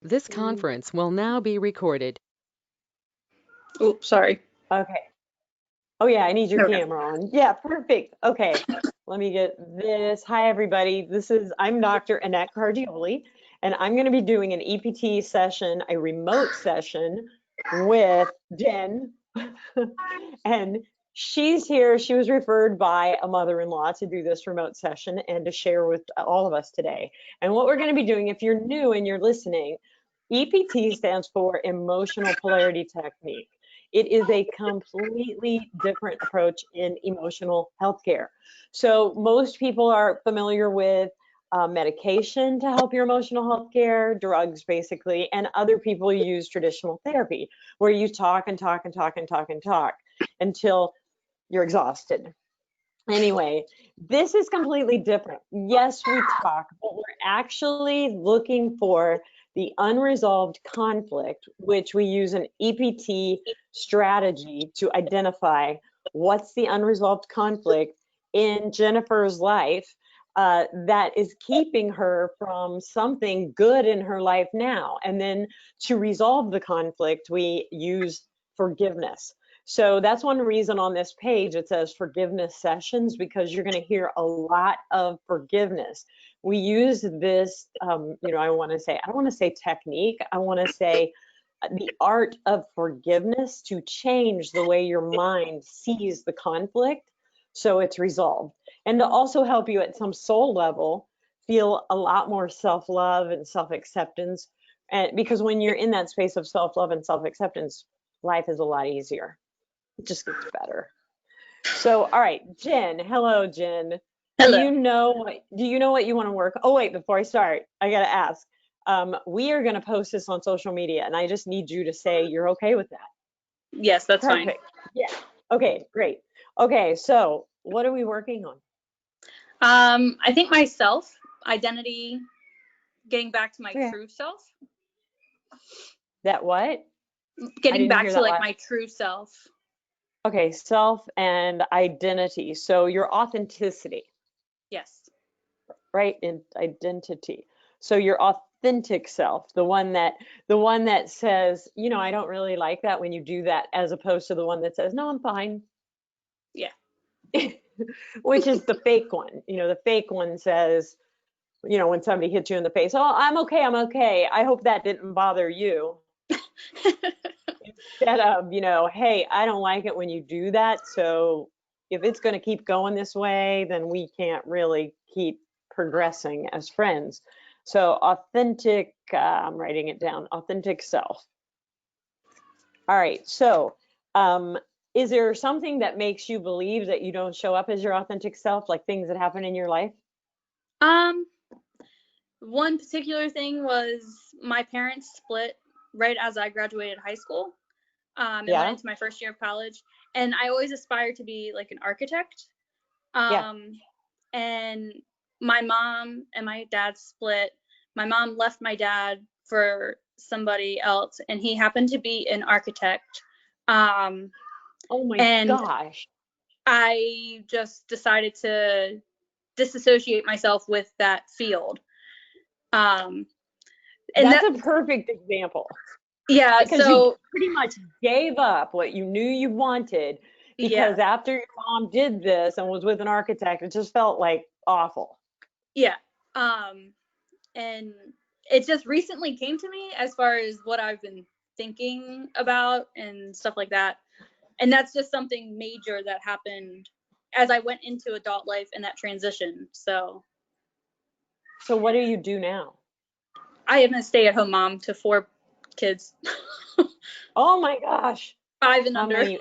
This conference will now be recorded. Oh, sorry. Okay. Oh yeah, I need your Okay. camera on. Yeah, perfect. Okay. Let me get this. Hi everybody. I'm Dr. Annette Cardioli, and I'm going to be doing an EPT session, a remote session with Jen. And she's here. She was referred by a mother-in-law to do this remote session and to share with all of us today. And what we're going to be doing, if you're new and you're listening, EPT stands for Emotional Polarity Technique. It is a completely different approach in emotional healthcare. So most people are familiar with medication to help your emotional health care, drugs basically, and other people use traditional therapy where you talk and talk and talk and talk and talk until you're exhausted. Anyway, this is completely different. Yes, we talk, but we're actually looking for the unresolved conflict, which we use an EPT strategy to identify what's the unresolved conflict in Jennifer's life that is keeping her from something good in her life now. And then to resolve the conflict, we use forgiveness. So that's one reason on this page it says forgiveness sessions, because you're going to hear a lot of forgiveness. We use this, I don't want to say technique, I want to say the art of forgiveness to change the way your mind sees the conflict so it's resolved. And to also help you at some soul level feel a lot more self-love and self-acceptance. And because when you're in that space of self-love and self-acceptance, life is a lot easier. It just gets better. So, all right, Jen. Hello, Jen. Hello. Do you know what you want to work? Oh, wait, before I start, I got to ask. We are going to post this on social media, and I just need you to say you're okay with that. Yes, that's Perfect. Fine. Yeah. Okay, great. Okay, so what are we working on? I think my self identity, getting back to my true self. That what? Getting back to like my true self. Okay, self and identity. So your authenticity. Yes. Right, in identity. So your authentic self, the one that says, I don't really like that when you do that, as opposed to the one that says, no, I'm fine. Yeah. Which is the fake one. The fake one says, when somebody hits you in the face, oh, I'm okay. I hope that didn't bother you. Instead of, hey, I don't like it when you do that. So if it's going to keep going this way, then we can't really keep progressing as friends. So authentic, I'm writing it down, authentic self. All right. So is there something that makes you believe that you don't show up as your authentic self, like things that happen in your life? One particular thing was my parents split right as I graduated high school. And went into my first year of college, and I always aspired to be like an architect. And my mom and my dad split. My mom left my dad for somebody else, and he happened to be an architect. Oh my gosh. I just decided to disassociate myself with that field. And that's a perfect example. Yeah, because you pretty much gave up what you knew you wanted, because after your mom did this and was with an architect, it just felt like awful. Yeah. And it just recently came to me as far as what I've been thinking about and stuff like that. And that's just something major that happened as I went into adult life and that transition. So what do you do now? I am a stay-at-home mom to 4 kids. Oh my gosh. 5 and under.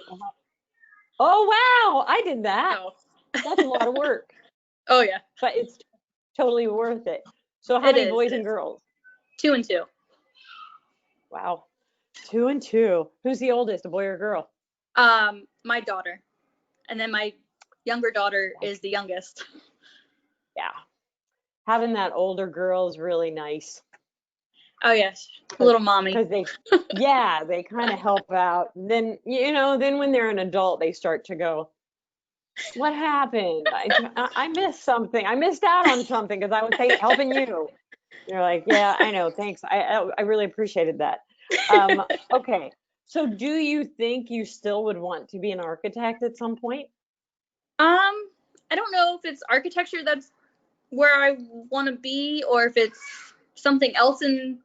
Oh wow, I did that. Oh. That's a lot of work. Oh yeah. But it's totally worth it. So how many boys and girls? 2 and 2. Wow. 2 and 2. Who's the oldest, a boy or a girl? My daughter. And then my younger daughter is the youngest. Yeah. Having that older girl is really nice. Oh yes, little mommy. Because they kind of help out. And then then when they're an adult, they start to go, what happened? I missed something. I missed out on something because I was helping you. You're like, yeah, I know, thanks. I really appreciated that. Okay, so do you think you still would want to be an architect at some point? I don't know if it's architecture that's where I want to be, or if it's something else in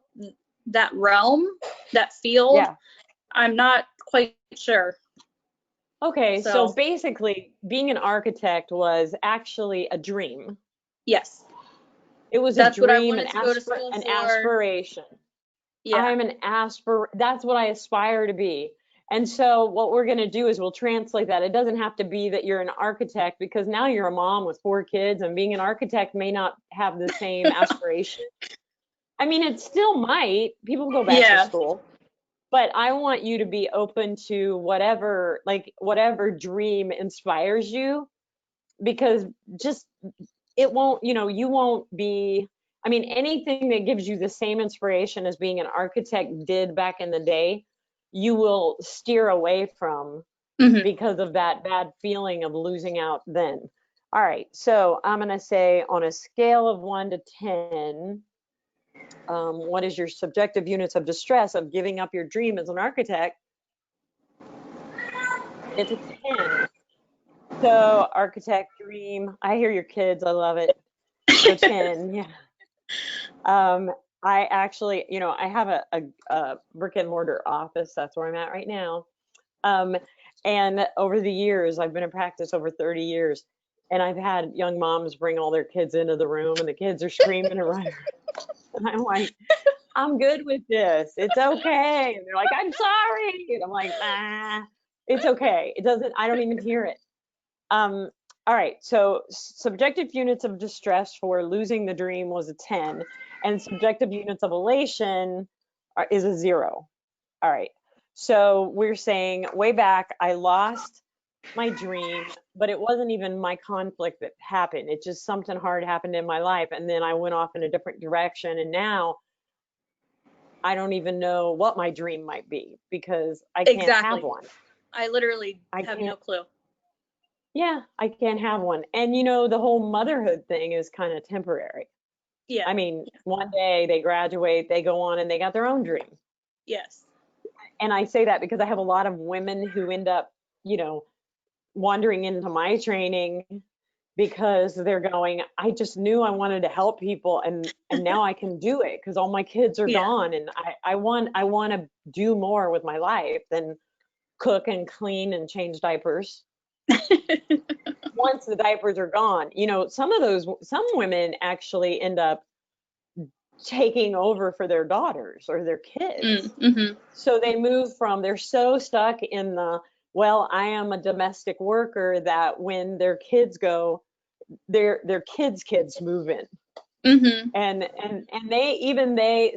that realm, that field. Yeah. I'm not quite sure. Okay, so So, basically, being an architect was actually a dream. yes, It was a that's what I dream, wanted to go to school an for. aspiration. Yeah. I'm an that's what I aspire to be. And so what we're going to do is we'll translate that. It doesn't have to be that you're an architect, because now you're a mom with 4 kids, and being an architect may not have the same aspiration. I mean, it still might. People go back to Yeah. school. But I want you to be open to whatever, like whatever dream inspires you, because just it won't, you won't be, I mean, anything that gives you the same inspiration as being an architect did back in the day, you will steer away from, Hmm. because of that bad feeling of losing out then. All right, so I'm going to say on a scale of 1 to 10, what is your subjective units of distress of giving up your dream as an architect? It's a 10. So architect dream, I hear your kids, I love it. So 10, yeah. I actually, I have a brick and mortar office. That's where I'm at right now. Um, and over the years, I've been in practice over 30 years, and I've had young moms bring all their kids into the room, and the kids are screaming and running. And I'm like, I'm good with this. It's okay. And they're like, I'm sorry. And I'm like, nah, it's okay. I don't even hear it. Um, all right, so subjective units of distress for losing the dream was a 10, and subjective units of elation is a 0. All right, so we're saying way back, I lost my dream, but it wasn't even my conflict that happened. It just something hard happened in my life, and then I went off in a different direction, and now I don't even know what my dream might be, because I can't have Exactly. one. I literally I have no can't. clue. Yeah, I can't have one. And the whole motherhood thing is kind of temporary. Yeah. I mean, one day they graduate, they go on and they got their own dream. Yes. And I say that because I have a lot of women who end up, wandering into my training because they're going, I just knew I wanted to help people, and now I can do it because all my kids are Yeah. gone, and I want to do more with my life than cook and clean and change diapers. Once the diapers are gone, some women actually end up taking over for their daughters or their kids. Mm-hmm. So they're so stuck in well, I am a domestic worker, that when their kids go, their kids move in. Mm-hmm. And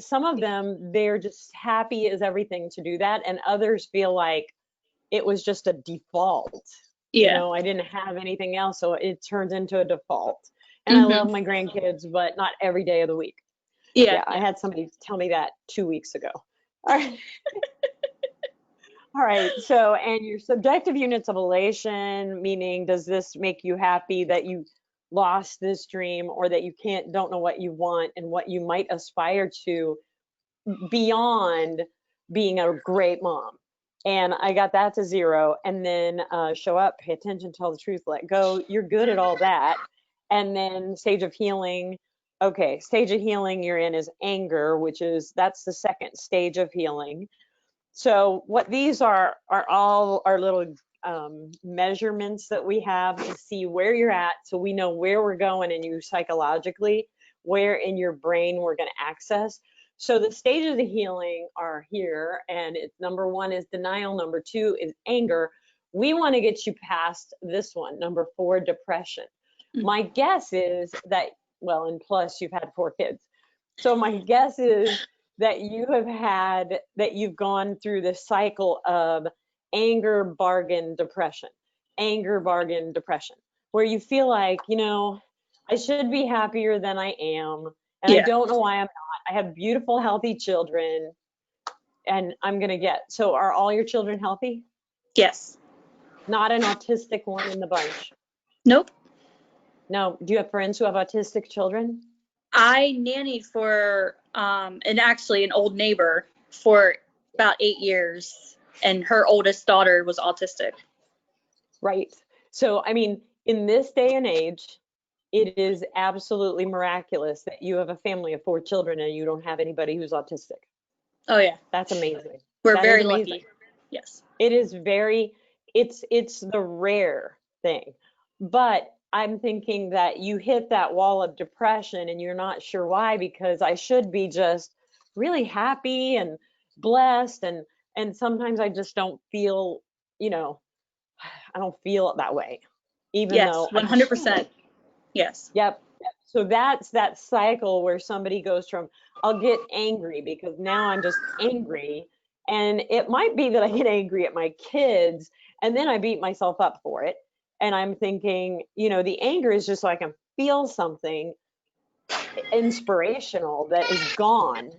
some of them, they're just happy as everything to do that, and others feel like it was just a default. Yeah. I didn't have anything else, so it turns into a default. And I Mm-hmm. love my grandkids, but not every day of the week. Yeah. Yeah, I Yeah. had somebody tell me that 2 weeks ago. All right. All right. So, and your subjective units of elation, meaning does this make you happy that you lost this dream, or that you don't know what you want and what you might aspire to beyond being a great mom? And I got that to 0. And then show up, pay attention, tell the truth, let go. You're good at all that. And then stage of healing. Okay, stage of healing you're in is anger, that's the second stage of healing. So what these are all our little measurements that we have to see where you're at, so we know where we're going, and you psychologically, where in your brain we're going to access. So the stages of healing are here, and number 1 is denial, number 2 is anger. We want to get you past this one, number 4, depression. My guess is that, well, and plus you've had 4 kids. So my guess is that you've gone through the cycle of anger, bargain, depression, where you feel like, I should be happier than I am, and I Yeah. don't know why I'm not. I have beautiful, healthy children, and so are all your children healthy? Yes. Not an autistic one in the bunch? Nope. No. Do you have friends who have autistic children? I nannied for and actually an old neighbor for about 8 years, and her oldest daughter was autistic. Right. So, I mean, in this day and age, it is absolutely miraculous that you have a family of 4 children and you don't have anybody who's autistic. Oh yeah, That's amazing. we're That is very amazing. lucky. Yes. It is very, it's the rare thing. But I'm thinking that you hit that wall of depression and you're not sure why, because I should be just really happy and blessed, and sometimes I just don't feel, you know, I don't feel it that way, even Yes, though I should. 100%. Yes. Yep. So that's that cycle where somebody goes from, I'll get angry because now I'm just angry. And it might be that I get angry at my kids and then I beat myself up for it. And I'm thinking, the anger is just so I can feel something inspirational that is gone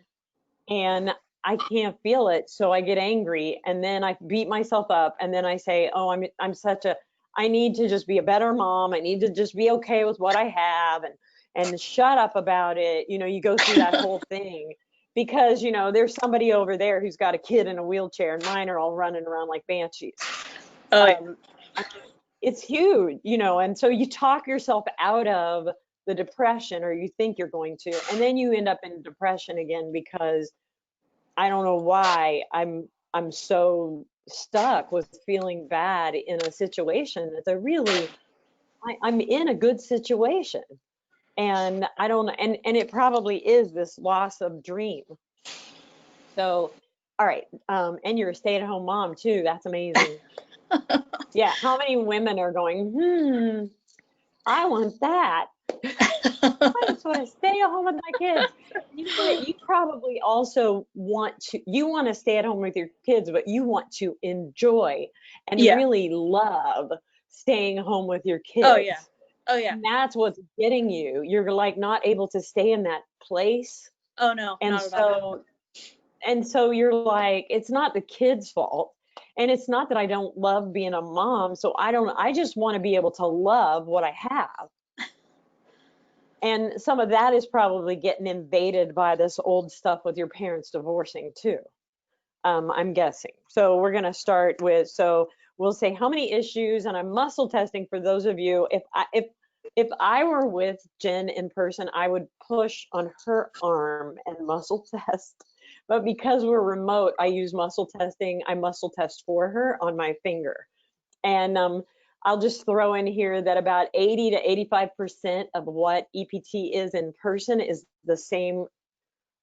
and I can't feel it. So I get angry and then I beat myself up and then I say, oh, I need to just be a better mom. I need to just be okay with what I have and shut up about it. You go through that whole thing because, there's somebody over there who's got a kid in a wheelchair and mine are all running around like banshees. Oh yeah. It's huge, and so you talk yourself out of the depression, or you think you're going to, and then you end up in depression again because I don't know why I'm so stuck with feeling bad in a situation that's I'm in a good situation. And I don't and it probably is this loss of dream. So, all right. And you're a stay-at-home mom too. That's amazing. Yeah. How many women are going, I want that. I just want to stay at home with my kids. You know what? You probably also you want to stay at home with your kids, but you want to enjoy and Yeah. really love staying home with your kids. Oh yeah. Oh yeah. And that's what's getting you. You're like not able to stay in that place. Oh no, And not at all. so you're like, it's not the kids' fault. And it's not that I don't love being a mom. So I just want to be able to love what I have. And some of that is probably getting invaded by this old stuff with your parents divorcing too. I'm guessing. So we're going to start with, so we'll say how many issues, and I'm muscle testing for those of you. If I were with Jen in person, I would push on her arm and muscle test. But because we're remote, I use muscle testing. I muscle test for her on my finger. And I'll just throw in here that about 80 to 85% of what EPT is in person is the same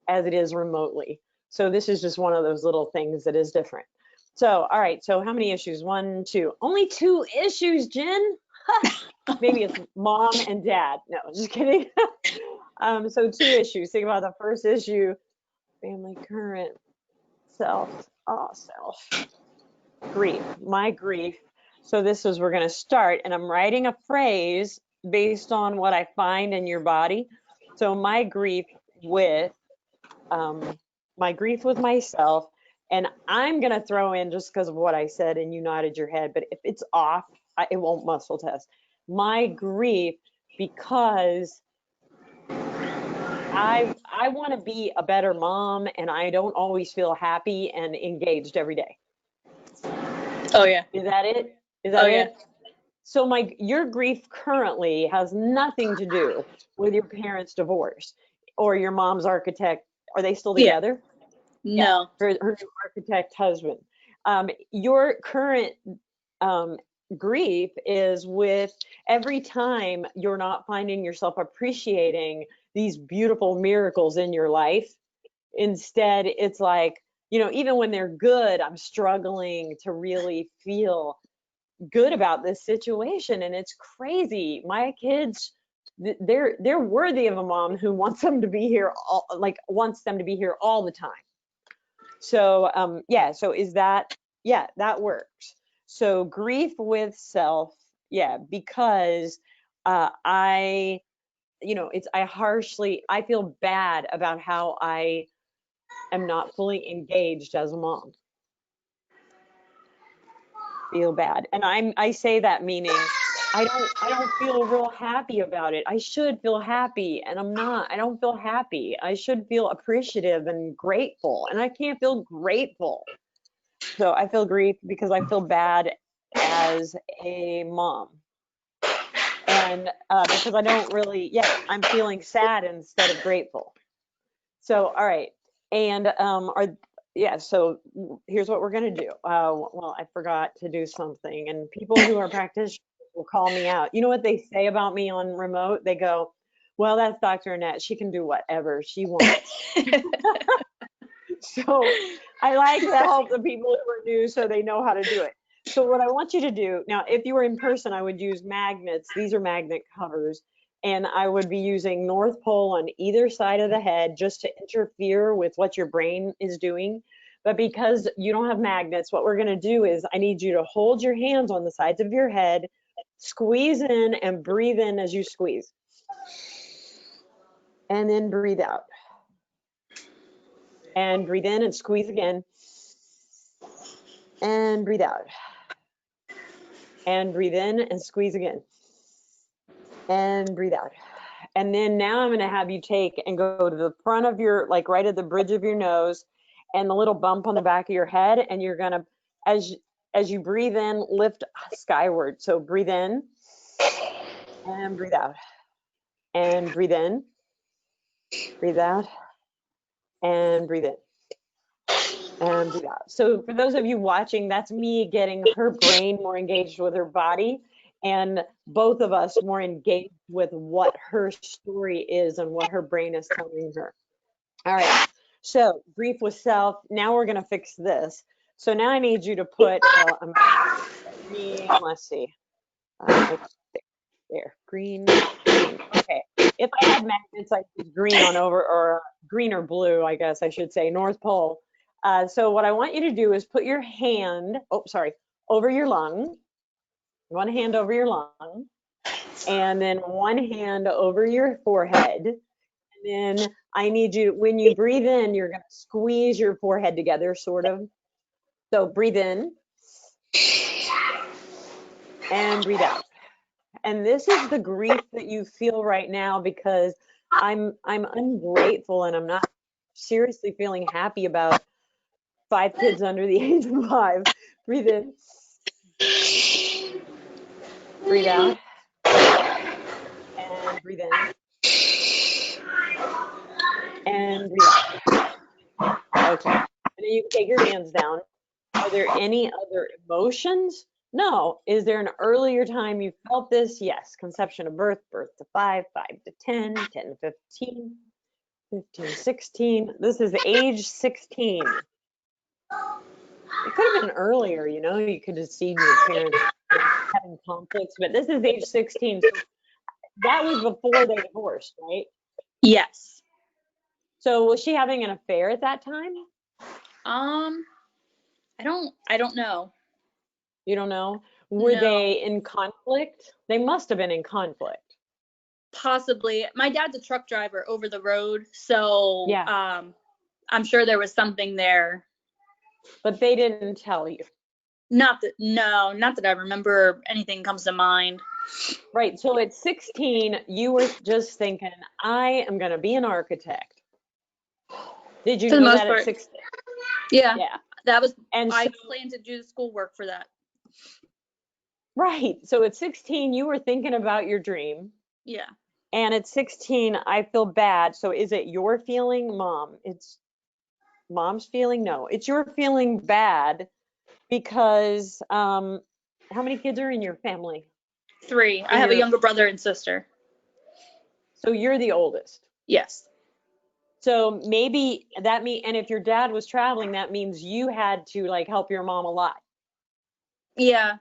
as it is remotely. So this is just one of those little things that is different. So, all right, so how many issues? 1, 2. Only 2 issues, Jen? Maybe it's mom and dad. No, just kidding. So 2 issues. Think about the first issue, family, current, self, grief, my grief. So this is, we're going to start, and I'm writing a phrase based on what I find in your body. So my grief with myself, and I'm going to throw in, just because of what I said and you nodded your head, but if it's off, it won't muscle test. My grief because I want to be a better mom, and I don't always feel happy and engaged every day. Oh yeah. Is that it? Is that Oh it? yeah. So your grief currently has nothing to do with your parents' divorce or your mom's architect. Are they still Yeah. together? No. Yeah, her new architect husband. Your current grief is with every time you're not finding yourself appreciating these beautiful miracles in your life. Instead, it's like, even when they're good, I'm struggling to really feel good about this situation. And it's crazy. My kids, they're worthy of a mom who wants them to be here wants them to be here all the time. So yeah, so is that, yeah, that works. So grief with self, yeah, because I I feel bad about how I am not fully engaged as a mom. Feel bad. And I say that meaning I don't feel real happy about it. I should feel happy and I'm not. I don't feel happy. I should feel appreciative and grateful and I can't feel grateful. So I feel grief because I feel bad as a mom. And because I don't really, yeah, I'm feeling sad instead of grateful. So, all right. And yeah, so here's what we're going to do. Well, I forgot to do something, and people who are practitioners will call me out. You know what they say about me on remote? They go, well, that's Dr. Annette. She can do whatever she wants. So I like to help the people who are new so they know how to do it. So what I want you to do, now, if you were in person, I would use magnets. These are magnet covers. And I would be using North Pole on either side of the head just to interfere with what your brain is doing. But because you don't have magnets, what we're going to do is I need you to hold your hands on the sides of your head, squeeze in and breathe in as you squeeze. And then breathe out. And breathe in and squeeze again. And breathe out. And breathe in and squeeze again. And breathe out. And then now I'm going to have you take and go to the front of your, like right at the bridge of your nose and the little bump on the back of your head. And you're going to, as you breathe in, lift skyward. So breathe in and breathe out. And breathe in, breathe out, and breathe in. And breathe out. So for those of you watching, that's me getting her brain more engaged with her body and both of us more engaged with what her story is and what her brain is telling her. All right, so grief with self. Now we're going to fix this. So now I need you to put green, let's see, there, green, green. Okay, if I had magnets, I'd use green on over, or green or blue, I guess I should say, North Pole. So what I want you to do is put your hand, over your lung, one hand over your lung, and then one hand over your forehead. And then I need you, when you breathe in, you're going to squeeze your forehead together, sort of. So breathe in and breathe out. And this is the grief that you feel right now because I'm ungrateful and I'm not seriously feeling happy about 5 kids under the age of 5. Breathe in. Breathe out. And breathe in. And breathe out. Okay. And then you can take your hands down. Are there any other emotions? No. Is there an earlier time you felt this? Yes. Conception of birth, birth to 5, 5 to 10, 10 to 15, 15, 16. This is age 16. It could have been earlier, you know, you could have seen your parents having conflicts, but this is age 16. So that was before they divorced, right? Yes. So was she having an affair at that time? I don't know. You don't know? Were No. they in conflict? They must have been in conflict. Possibly. My dad's a truck driver over the road, so Yeah. I'm sure there was something there. But they didn't tell you. Not that I remember anything comes to mind. Right. So at 16, you were just thinking, I am going to be an architect. Did you know that at 16? Yeah. That was, and I planned to do schoolwork for that. Right. So at 16, you were thinking about your dream. Yeah. And at 16, I feel bad. So is it your feeling, Mom? It's Mom's feeling? No, it's your feeling bad because how many kids are in your family? 3. I have a younger brother and sister. So you're the oldest? Yes. So maybe that and if your dad was traveling, that means you had to like help your mom a lot. Yeah.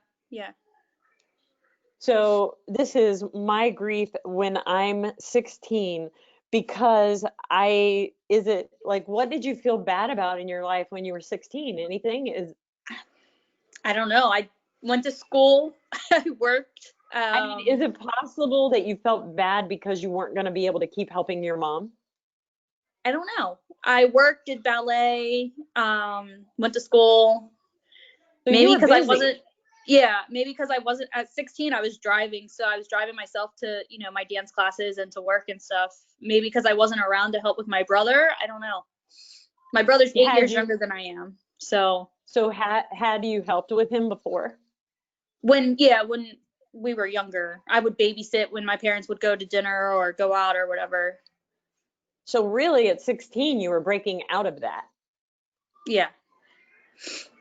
So this is my grief when I'm 16 because is it like, what did you feel bad about in your life when you were 16? Anything? I don't know. I went to school. I worked. I mean, is it possible that you felt bad because you weren't going to be able to keep helping your mom? I don't know. I worked, did ballet, went to school. So maybe because I wasn't. Yeah, maybe because I wasn't at 16, I was driving. So I was driving myself to, my dance classes and to work and stuff. Maybe because I wasn't around to help with my brother. I don't know. My brother's 8 years younger than I am. So had you helped with him before? when we were younger, I would babysit when my parents would go to dinner or go out or whatever. So really at 16, you were breaking out of that. Yeah.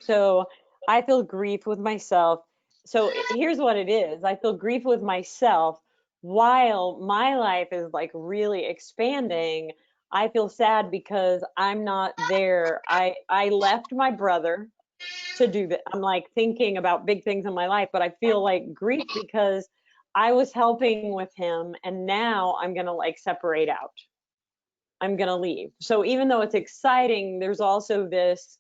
So I feel grief with myself. So here's what it is. I feel grief with myself while my life is like really expanding. I feel sad because I'm not there. I left my brother to do that. I'm like thinking about big things in my life, but I feel like grief because I was helping with him and now I'm going to like separate out. I'm going to leave. So even though it's exciting, there's also this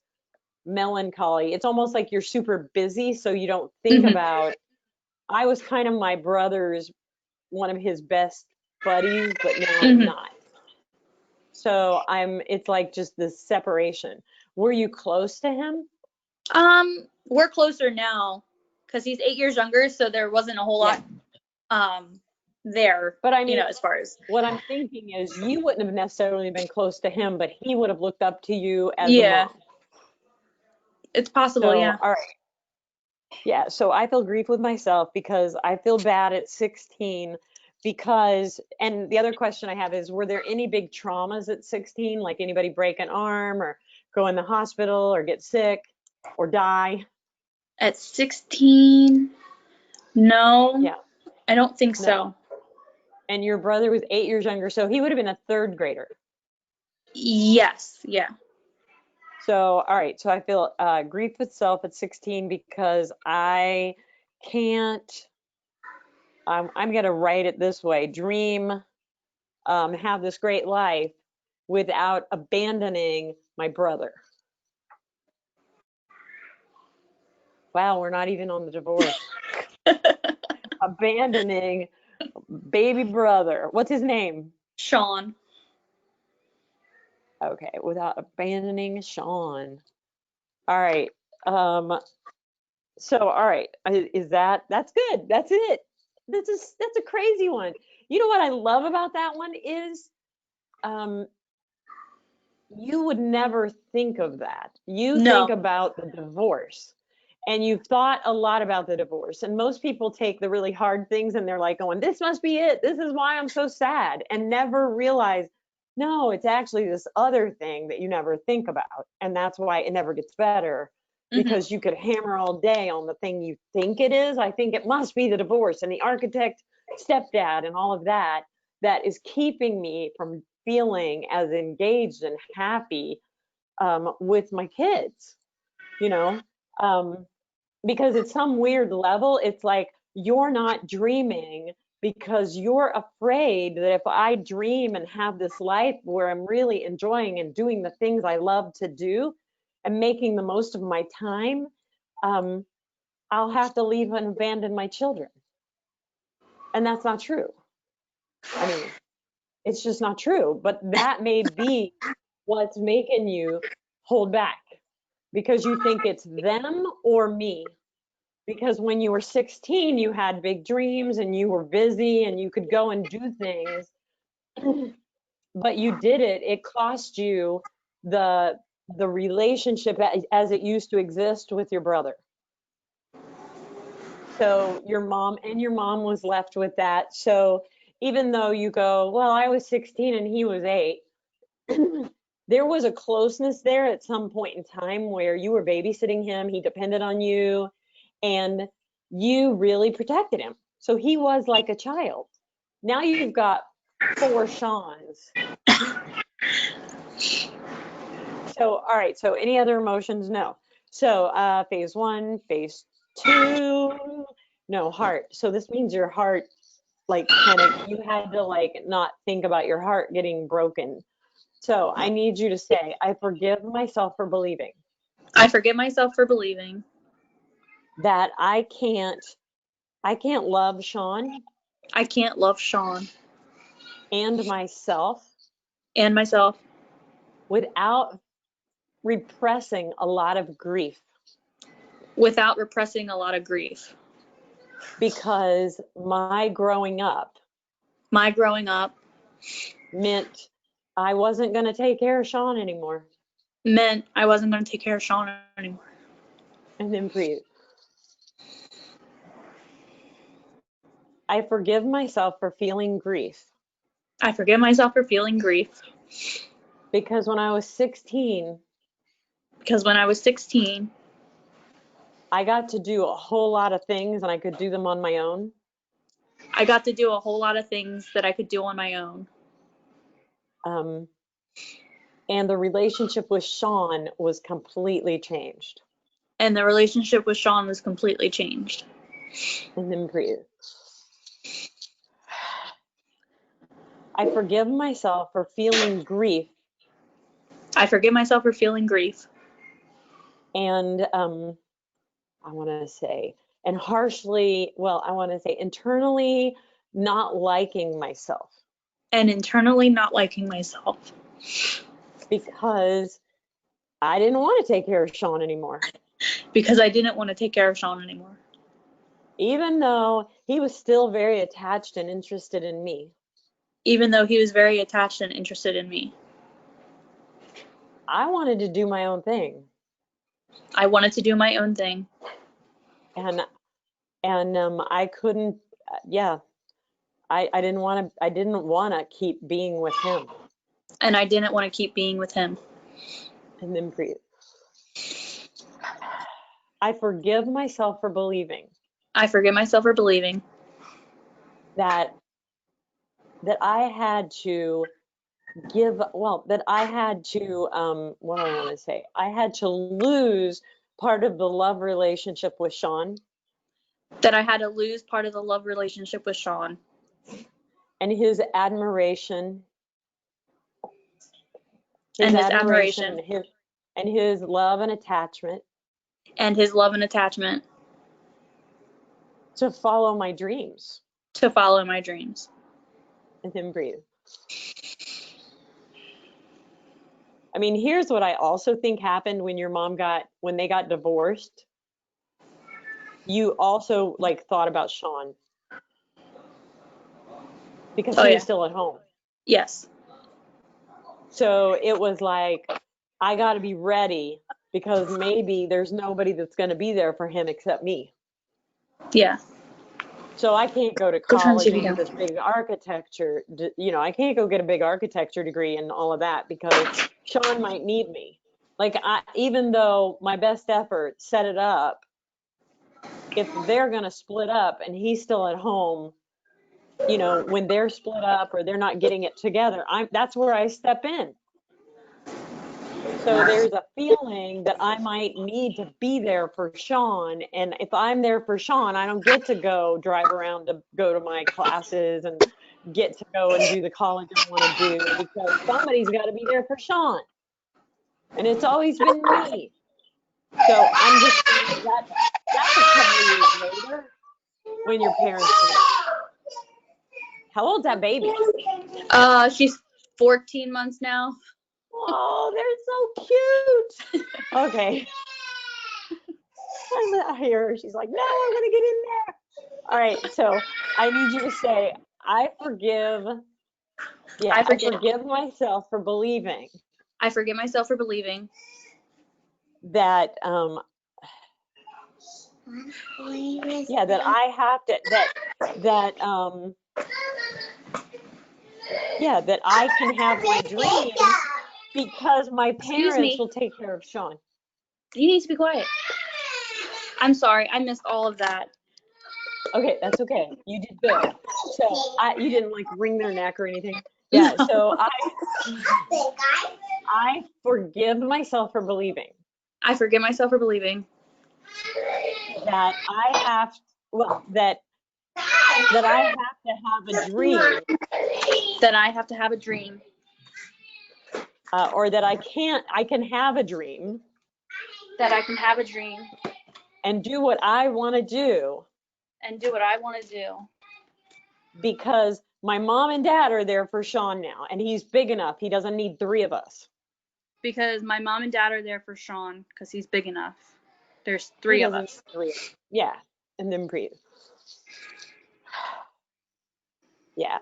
melancholy. It's almost like you're super busy, so you don't think about. I was kind of my brother's, one of his best buddies, but now I'm not. So it's like just this separation. Were you close to him? We're closer now because he's 8 years younger, so there wasn't a whole lot there. But I mean, as far as what I'm thinking is you wouldn't have necessarily been close to him, but he would have looked up to you as a mom. It's possible. So, yeah. All right. Yeah, so I feel grief with myself because I feel bad at 16 because, and the other question I have is, were there any big traumas at 16? Like anybody break an arm or go in the hospital or get sick or die? At 16, no. Yeah. I don't think so. And your brother was 8 years younger, so he would have been a third grader. Yes, yeah. So, all right, so I feel grief with self at 16 because I can't, I'm going to write it this way, dream, have this great life without abandoning my brother. Wow, we're not even on the divorce. Abandoning baby brother. What's his name? Sean. Okay, without abandoning Sean. All right. So all right, that's good. That's it. That's a crazy one. You know what I love about that one is you would never think of that. You think about the divorce and you've thought a lot about the divorce. And most people take the really hard things and they're like going, this must be it. This is why I'm so sad, and never realize, no, it's actually this other thing that you never think about. And that's why it never gets better, because you could hammer all day on the thing you think it is. I think it must be the divorce and the architect stepdad and all of that is keeping me from feeling as engaged and happy with my kids, because at some weird level, it's like you're not dreaming because you're afraid that if I dream and have this life where I'm really enjoying and doing the things I love to do and making the most of my time, I'll have to leave and abandon my children. And that's not true. I mean, it's just not true. But that may be what's making you hold back, because you think it's them or me. Because when you were 16, you had big dreams and you were busy and you could go and do things, but you did it. It cost you the relationship as it used to exist with your brother. So your mom was left with that. So even though you go, well, I was 16 and he was 8, there was a closeness there at some point in time where you were babysitting him, he depended on you, and you really protected him. So he was like a child. Now you've got 4 Seans. So, all right, so any other emotions? No. So phase 1, phase 2, no, heart. So this means your heart, like kind of, you had to like not think about your heart getting broken. So I need you to say, I forgive myself for believing. I forgive myself for believing that I can't love Sean. I can't love Sean. And myself. Without repressing a lot of grief. without repressing a lot of grief. Because my growing up meant I wasn't going to take care of Sean anymore. meant I wasn't going to take care of Sean anymore. And then breathe. I forgive myself for feeling grief. I forgive myself for feeling grief. Because when I was 16, I got to do a whole lot of things and I could do them on my own. I got to do a whole lot of things that I could do on my own. And the relationship with Sean was completely changed. And the relationship with Sean was completely changed. And then breathe. I forgive myself for feeling grief. I forgive myself for feeling grief. And I want to say, and harshly, well, I want to say internally not liking myself. And internally not liking myself. Because I didn't want to take care of Sean anymore. Because I didn't want to take care of Sean anymore. Even though he was still very attached and interested in me. Even though he was very attached and interested in me. I wanted to do my own thing. I wanted to do my own thing. And I couldn't, I didn't want to keep being with him. And I didn't want to keep being with him. And then breathe. I forgive myself for believing. I forgive myself for believing that I had to give, that I had to, what do I want to say? I had to lose part of the love relationship with Sean. That I had to lose part of the love relationship with Sean. And his admiration. And his love and attachment. And his love and attachment. To follow my dreams. To follow my dreams. And then breathe. I mean, here's what I also think happened when when they got divorced. You also thought about Sean. Because he was still at home. Yes. So it was like, I got to be ready because maybe there's nobody that's going to be there for him except me. Yeah. So I can't go to college and get this big architecture, I can't go get a big architecture degree and all of that because Sean might need me. Even though my best effort set it up, if they're going to split up and he's still at home, when they're split up or they're not getting it together, that's where I step in. So there's a feeling that I might need to be there for Sean. And if I'm there for Sean, I don't get to go drive around to go to my classes and get to go and do the college I want to do because somebody's got to be there for Sean. And it's always been me. So I'm just saying that's a couple of years later when your parents meet. How old's that baby? She's 14 months now. Oh, they're so cute. Okay. I hear her. She's like, no, I want to get in there. All right. So I need you to say, I forgive myself for believing. I forgive myself for believing. That, that I have to, that I can have my dreams because my parents will take care of Sean. You need to be quiet. I'm sorry, I missed all of that. Okay, that's okay. You did good. So you didn't wring their neck or anything. Yeah. No. So I forgive myself for believing. I forgive myself for believing that I have that I have to have a dream. That I have to have a dream. Or that I can have a dream. That I can have a dream. And do what I want to do. And do what I want to do. Because my mom and dad are there for Sean now, and he's big enough. He doesn't need 3 of us. Because my mom and dad are there for Sean, because he's big enough. There's He three of doesn't us. need three. Yeah, and then breathe. Yeah,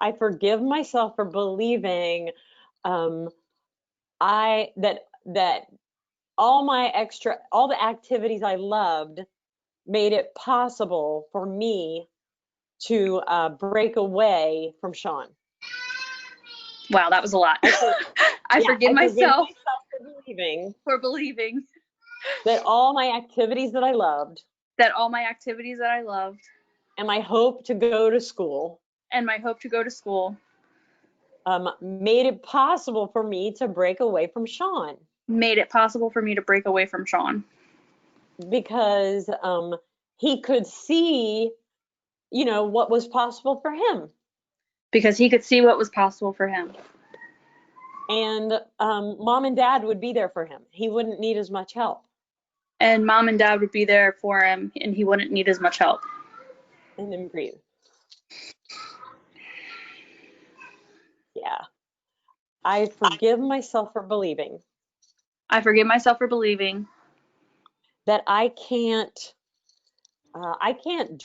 I forgive myself for believing that all the activities I loved made it possible for me to break away from Sean. Wow, that was a lot. I forgive myself for believing that all my activities that I loved and my hope to go to school made it possible for me to break away from Sean. Because he could see, what was possible for him. And mom and dad would be there for him. He wouldn't need as much help. And mom and dad would be there for him, and he wouldn't need as much help. And then breathe. Yeah. I forgive myself for believing that I can't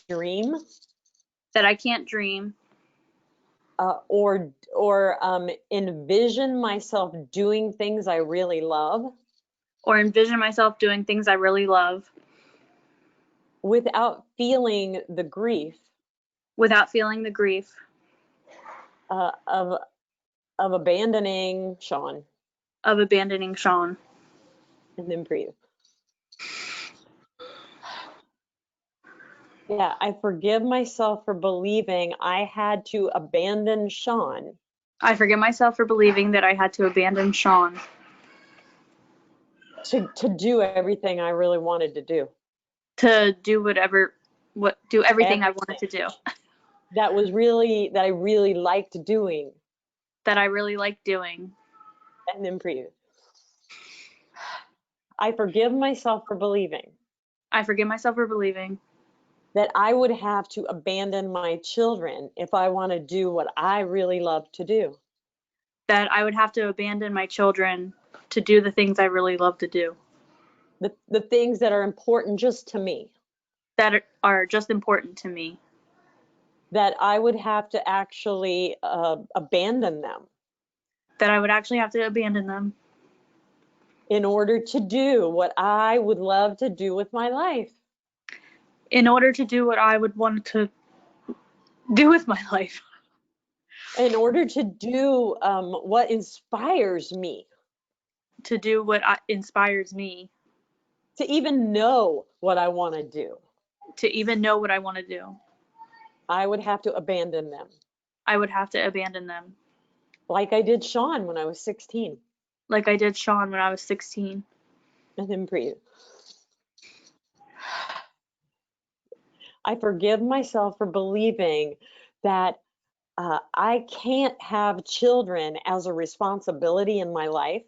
dream or envision myself doing things I really love without feeling the grief of abandoning Sean. And then breathe. Yeah, I forgive myself for believing I had to abandon Sean I forgive myself for believing that I had to abandon Sean to do everything I really wanted to do. to do everything I wanted to do. That I really liked doing. That I really liked doing. And then breathe. I forgive myself for believing that I would have to abandon my children if I want to do what I really love to do. That I would have to abandon my children to do the things I really love to do. The things that are important just to me. That are just important to me. That I would have to actually abandon them. That I would actually have to abandon them. In order to do what I would love to do with my life. In order to do what I would want to do with my life. In order to do what inspires me. To do what inspires me. To even know what I want to do. To even know what I want to do. I would have to abandon them. I would have to abandon them. Like I did Sean when I was 16. Like I did Sean when I was 16. And then breathe. I forgive myself for believing that I can't have children as a responsibility in my life.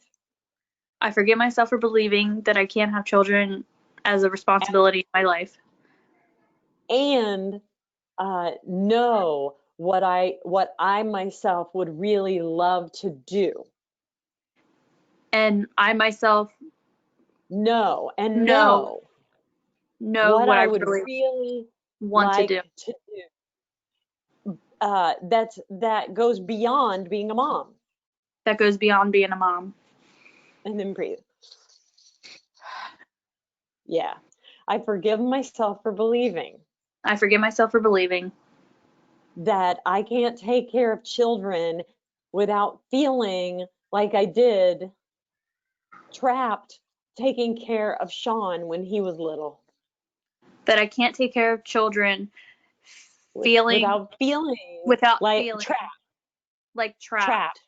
I forgive myself for believing that I can't have children as a responsibility in my life. And know what I myself would really love to do. And I myself know what I would really want like to do. That goes beyond being a mom. That goes beyond being a mom. And then breathe. Yeah. I forgive myself for believing. I forgive myself for believing that I can't take care of children without feeling like I did trapped taking care of Sean when he was little. That I can't take care of children without feeling trapped. Like trapped.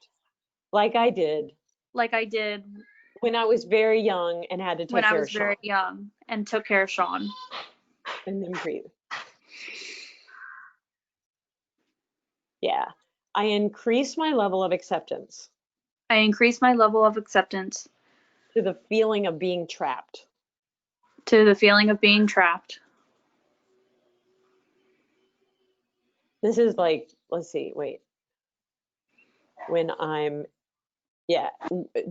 Like I did. Like I did when I was very young and had to take care of Sean. When I was very young and took care of Sean. And then breathe. Yeah. I increase my level of acceptance. I increase my level of acceptance. To the feeling of being trapped. To the feeling of being trapped. This is like, let's see, wait. When I'm, yeah,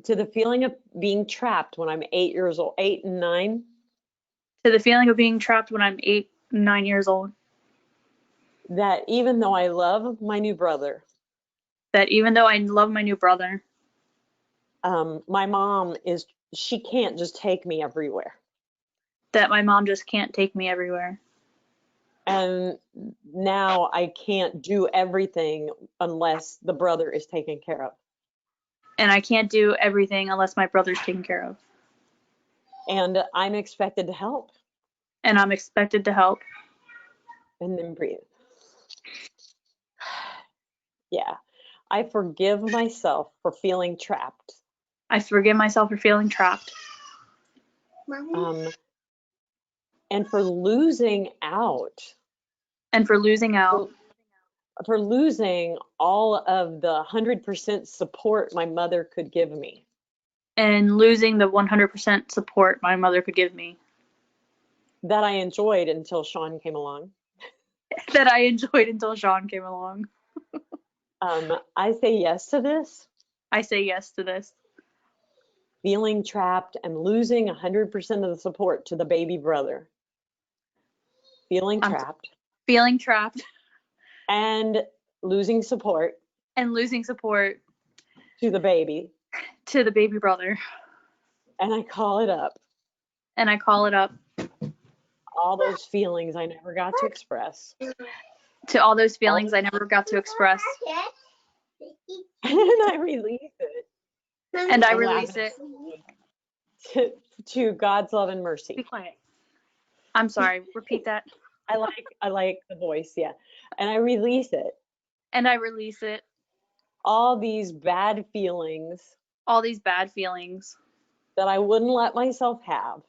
to the feeling of being trapped when I'm 8 years old, 8 and 9. To the feeling of being trapped when I'm 8, 9 years old. That even though I love my new brother, That even though I love my new brother, my mom she can't just take me everywhere. that my mom just can't take me everywhere. And now I can't do everything unless the brother is taken care of. And I can't do everything unless my brother's taken care of. And I'm expected to help. And I'm expected to help. And then breathe. Yeah. I forgive myself for feeling trapped. I forgive myself for feeling trapped. And for losing out. And for losing out. For losing all of the 100% support my mother could give me. And losing the 100% support my mother could give me. That I enjoyed until Sean came along. That I enjoyed until Sean came along. I say yes to this. I say yes to this. Feeling trapped and losing 100% of the support to the baby brother. Feeling trapped. Feeling trapped. And losing support. And losing support. To the baby. To the baby brother. And I call it up. And I call it up. All those feelings I never got to express. To all those feelings I never got to express. And I release it. And I release it. To God's love and mercy. Be quiet. I'm sorry. Repeat that. I like the voice, yeah. And I release it. And I release it. All these bad feelings. All these bad feelings. That I wouldn't let myself have.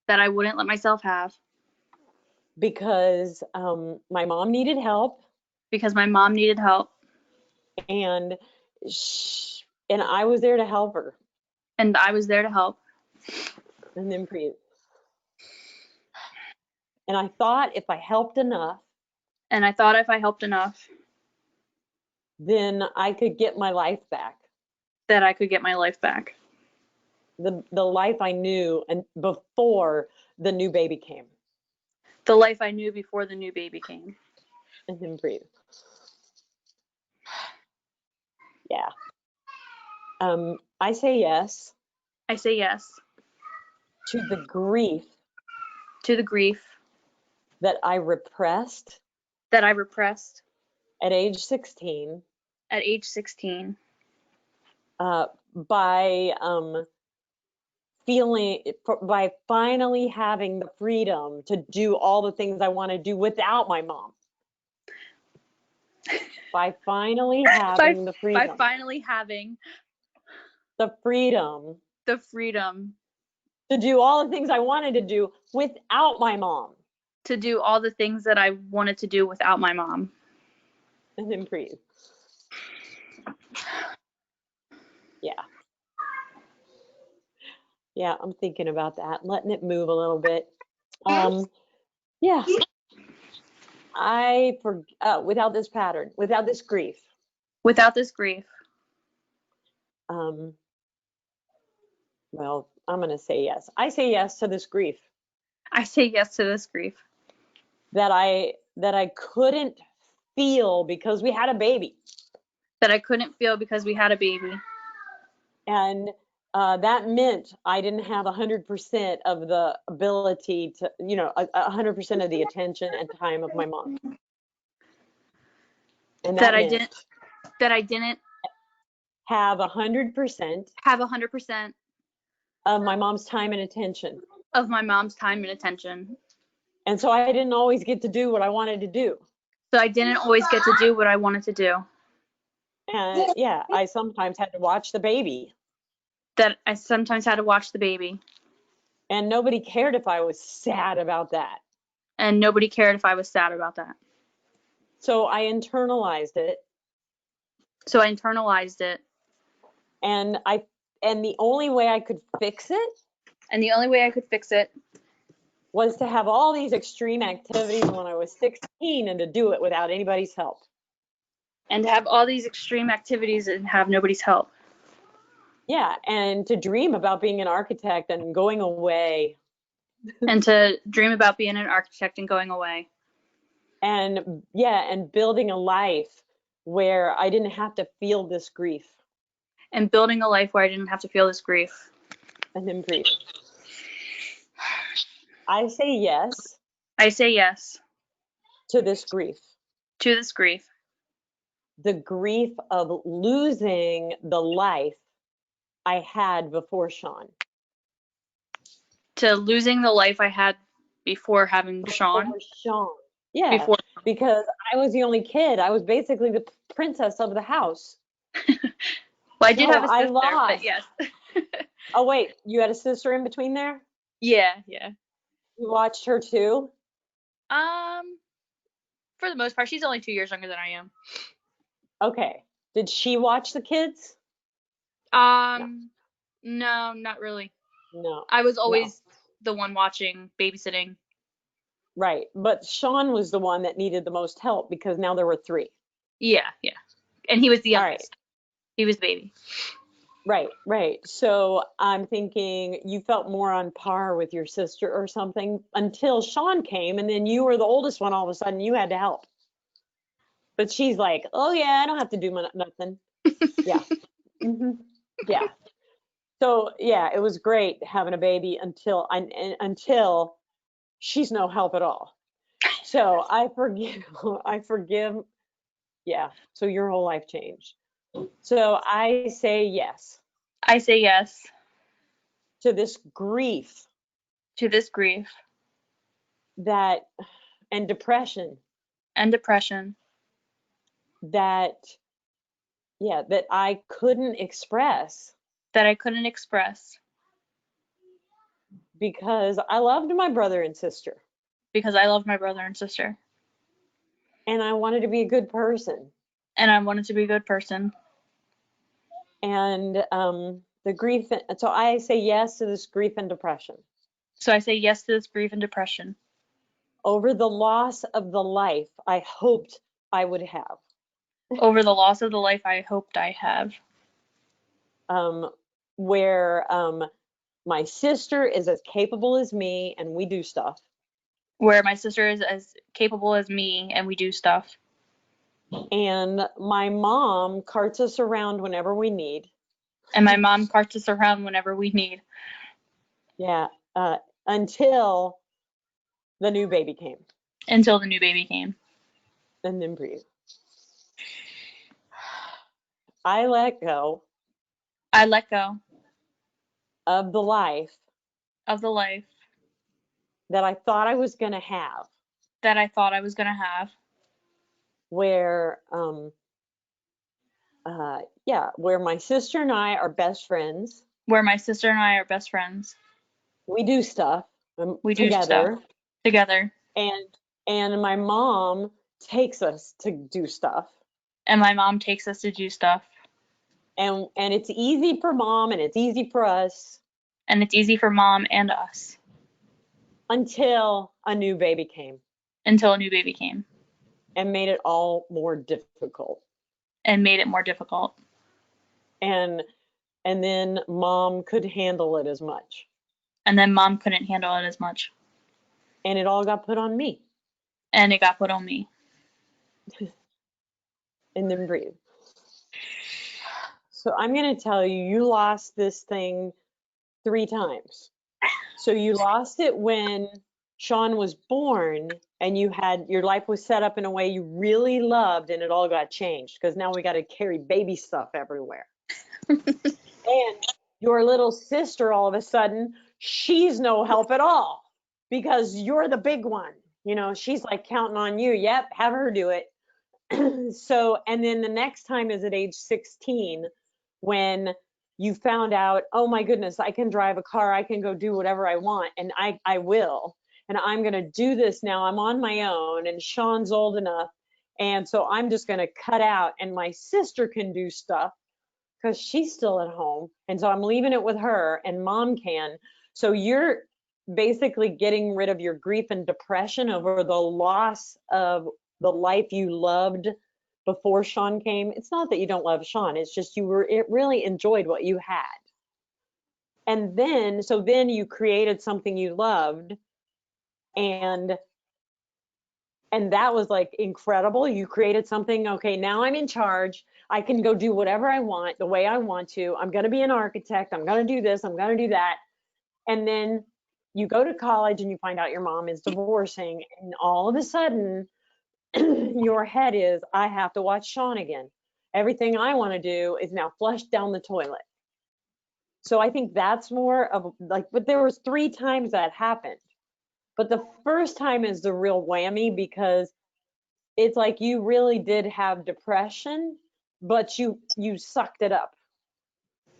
That I wouldn't let myself have. Because my mom needed help. Because my mom needed help. And I was there to help her. And I was there to help. And then breathe. And I thought if I helped enough. And I thought if I helped enough. Then I could get my life back. That I could get my life back. The life I knew and before the new baby came. The life I knew before the new baby came. And then breathe. Yeah. I say yes. I say yes. To the grief. To the grief. That I repressed. That I repressed. At age 16. At age 16. By finally having the freedom to do all the things I want to do without my mom. By finally having the freedom. By finally having the freedom. The freedom. To do all the things I wanted to do without my mom. To do all the things that I wanted to do without my mom. And then breathe. Yeah. Yeah, I'm thinking about that, letting it move a little bit. Yeah. Without this pattern, without this grief. Without this grief. Well, I'm going to say yes. I say yes to this grief. I say yes to this grief. That I couldn't feel because we had a baby. That I couldn't feel because we had a baby. And that meant I didn't have 100% of the ability to, 100% of the attention and time of my mom. And that I didn't have 100% of my mom's time and attention. And so I didn't always get to do what I wanted to do. And yeah, I sometimes had to watch the baby. And nobody cared if I was sad about that. So I internalized it. And the only way I could fix it. Was to have all these extreme activities when I was 16 and to do it without anybody's help. And to have all these extreme activities and have nobody's help. Yeah, and to dream about being an architect and going away And to dream about being an architect and going away. And yeah, and building a life where I didn't have to feel this grief. And building a life where I didn't have to feel this grief. And then breathe. I say yes I say yes to this grief. to this grief. The grief of losing the life I had before Sean. To losing the life I had before having Sean. Before Sean. Yeah, because I was the only kid. I was basically the princess of the house. Well, I did have a I sister, lost. but yes. Oh, wait, you had a sister in between there? Yeah. You watched her too? For the most part, she's only 2 years younger than I am. Okay. Did she watch the kids? No, not really. No. I was always the one watching, babysitting. Right. But Sean was the one that needed the most help because now there were 3. Yeah. And he was the All youngest. He was the baby. Right. So I'm thinking you felt more on par with your sister or something until Sean came, and then you were the oldest one. All of a sudden, you had to help. But she's like, "Oh yeah, I don't have to do nothing." Yeah. Yeah. So yeah, it was great having a baby until she's no help at all. So I forgive. Yeah. So your whole life changed. So I say yes I say yes to this grief to this grief that and depression and depression that I couldn't express that I couldn't express because I loved my brother and sister because I loved my brother and sister. and I wanted to be a good person. And I wanted to be a good person. And the grief, so I say yes to this grief and depression. So I say yes to this grief and depression. Over the loss of the life I hoped I would have. Over the loss of the life I hoped I have. Where my sister is as capable as me and we do stuff. Where my sister is as capable as me and we do stuff. And my mom carts us around whenever we need. And my mom carts us around whenever we need. Yeah, until the new baby came. Until the new baby came. And then breathe. I let go. I let go. Of the life. Of the life. That I thought I was going to have. That I thought I was going to have. Where, where my sister and I are best friends. Where my sister and I are best friends. We do stuff we together. Do stuff together. And my mom takes us to do stuff. And my mom takes us to do stuff. And it's easy for mom and it's easy for us. And it's easy for mom and us. Until a new baby came. Until a new baby came. And made it all more difficult. And made it more difficult. And then mom could handle it as much. And then mom couldn't handle it as much. And it all got put on me. And it got put on me. And then breathe. So I'm going to tell you, you lost this thing 3 times. So you lost it when Sean was born and your life was set up in a way you really loved and it all got changed because now we got to carry baby stuff everywhere. And your little sister, all of a sudden, she's no help at all because you're the big one. You know, she's like counting on you. Yep, have her do it. So, and then the next time is at age 16 when you found out, oh my goodness, I can drive a car, I can go do whatever I want, and I will. And I'm going to do this now. I'm on my own, and Sean's old enough. And so I'm just going to cut out, and my sister can do stuff because she's still at home. And so I'm leaving it with her, and mom can. So you're basically getting rid of your grief and depression over the loss of the life you loved before Sean came. It's not that you don't love Sean, it's just you really enjoyed what you had. And then, so then you created something you loved, and that was like incredible. You created something, okay, now I'm in charge. I can go do whatever I want, the way I want to. I'm going to be an architect. I'm going to do this. I'm going to do that. And then you go to college and you find out your mom is divorcing, and all of a sudden your head is, I have to watch Sean again. Everything I want to do is now flushed down the toilet. So I think that's more of like, but there was 3 times that happened. But the first time is the real whammy, because it's like you really did have depression, but you sucked it up.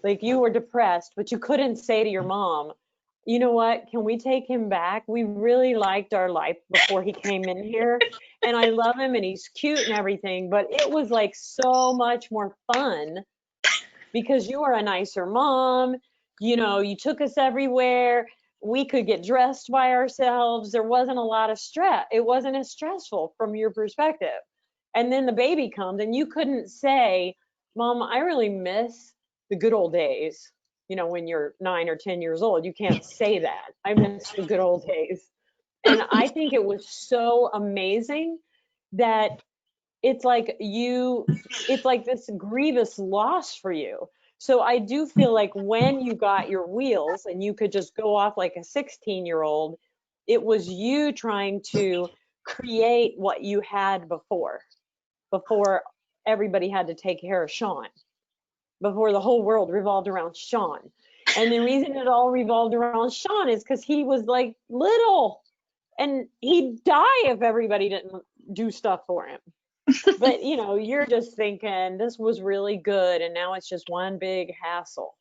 Like you were depressed, but you couldn't say to your mom, you know what, can we take him back? We really liked our life before he came in here, and I love him and he's cute and everything, but it was like so much more fun because you were a nicer mom. You know, you took us everywhere. We could get dressed by ourselves. There wasn't a lot of stress. It wasn't as stressful from your perspective. And then the baby comes and you couldn't say, Mom, I really miss the good old days. You know, when you're 9 or 10 years old, you can't say that. I miss the good old days. And I think it was so amazing that it's like it's like this grievous loss for you. So I do feel like when you got your wheels and you could just go off like a 16-year-old, it was you trying to create what you had before everybody had to take care of Sean, before the whole world revolved around Sean. And the reason it all revolved around Sean is because he was like little, and he'd die if everybody didn't do stuff for him. But you know, you're just thinking this was really good, and now it's just one big hassle.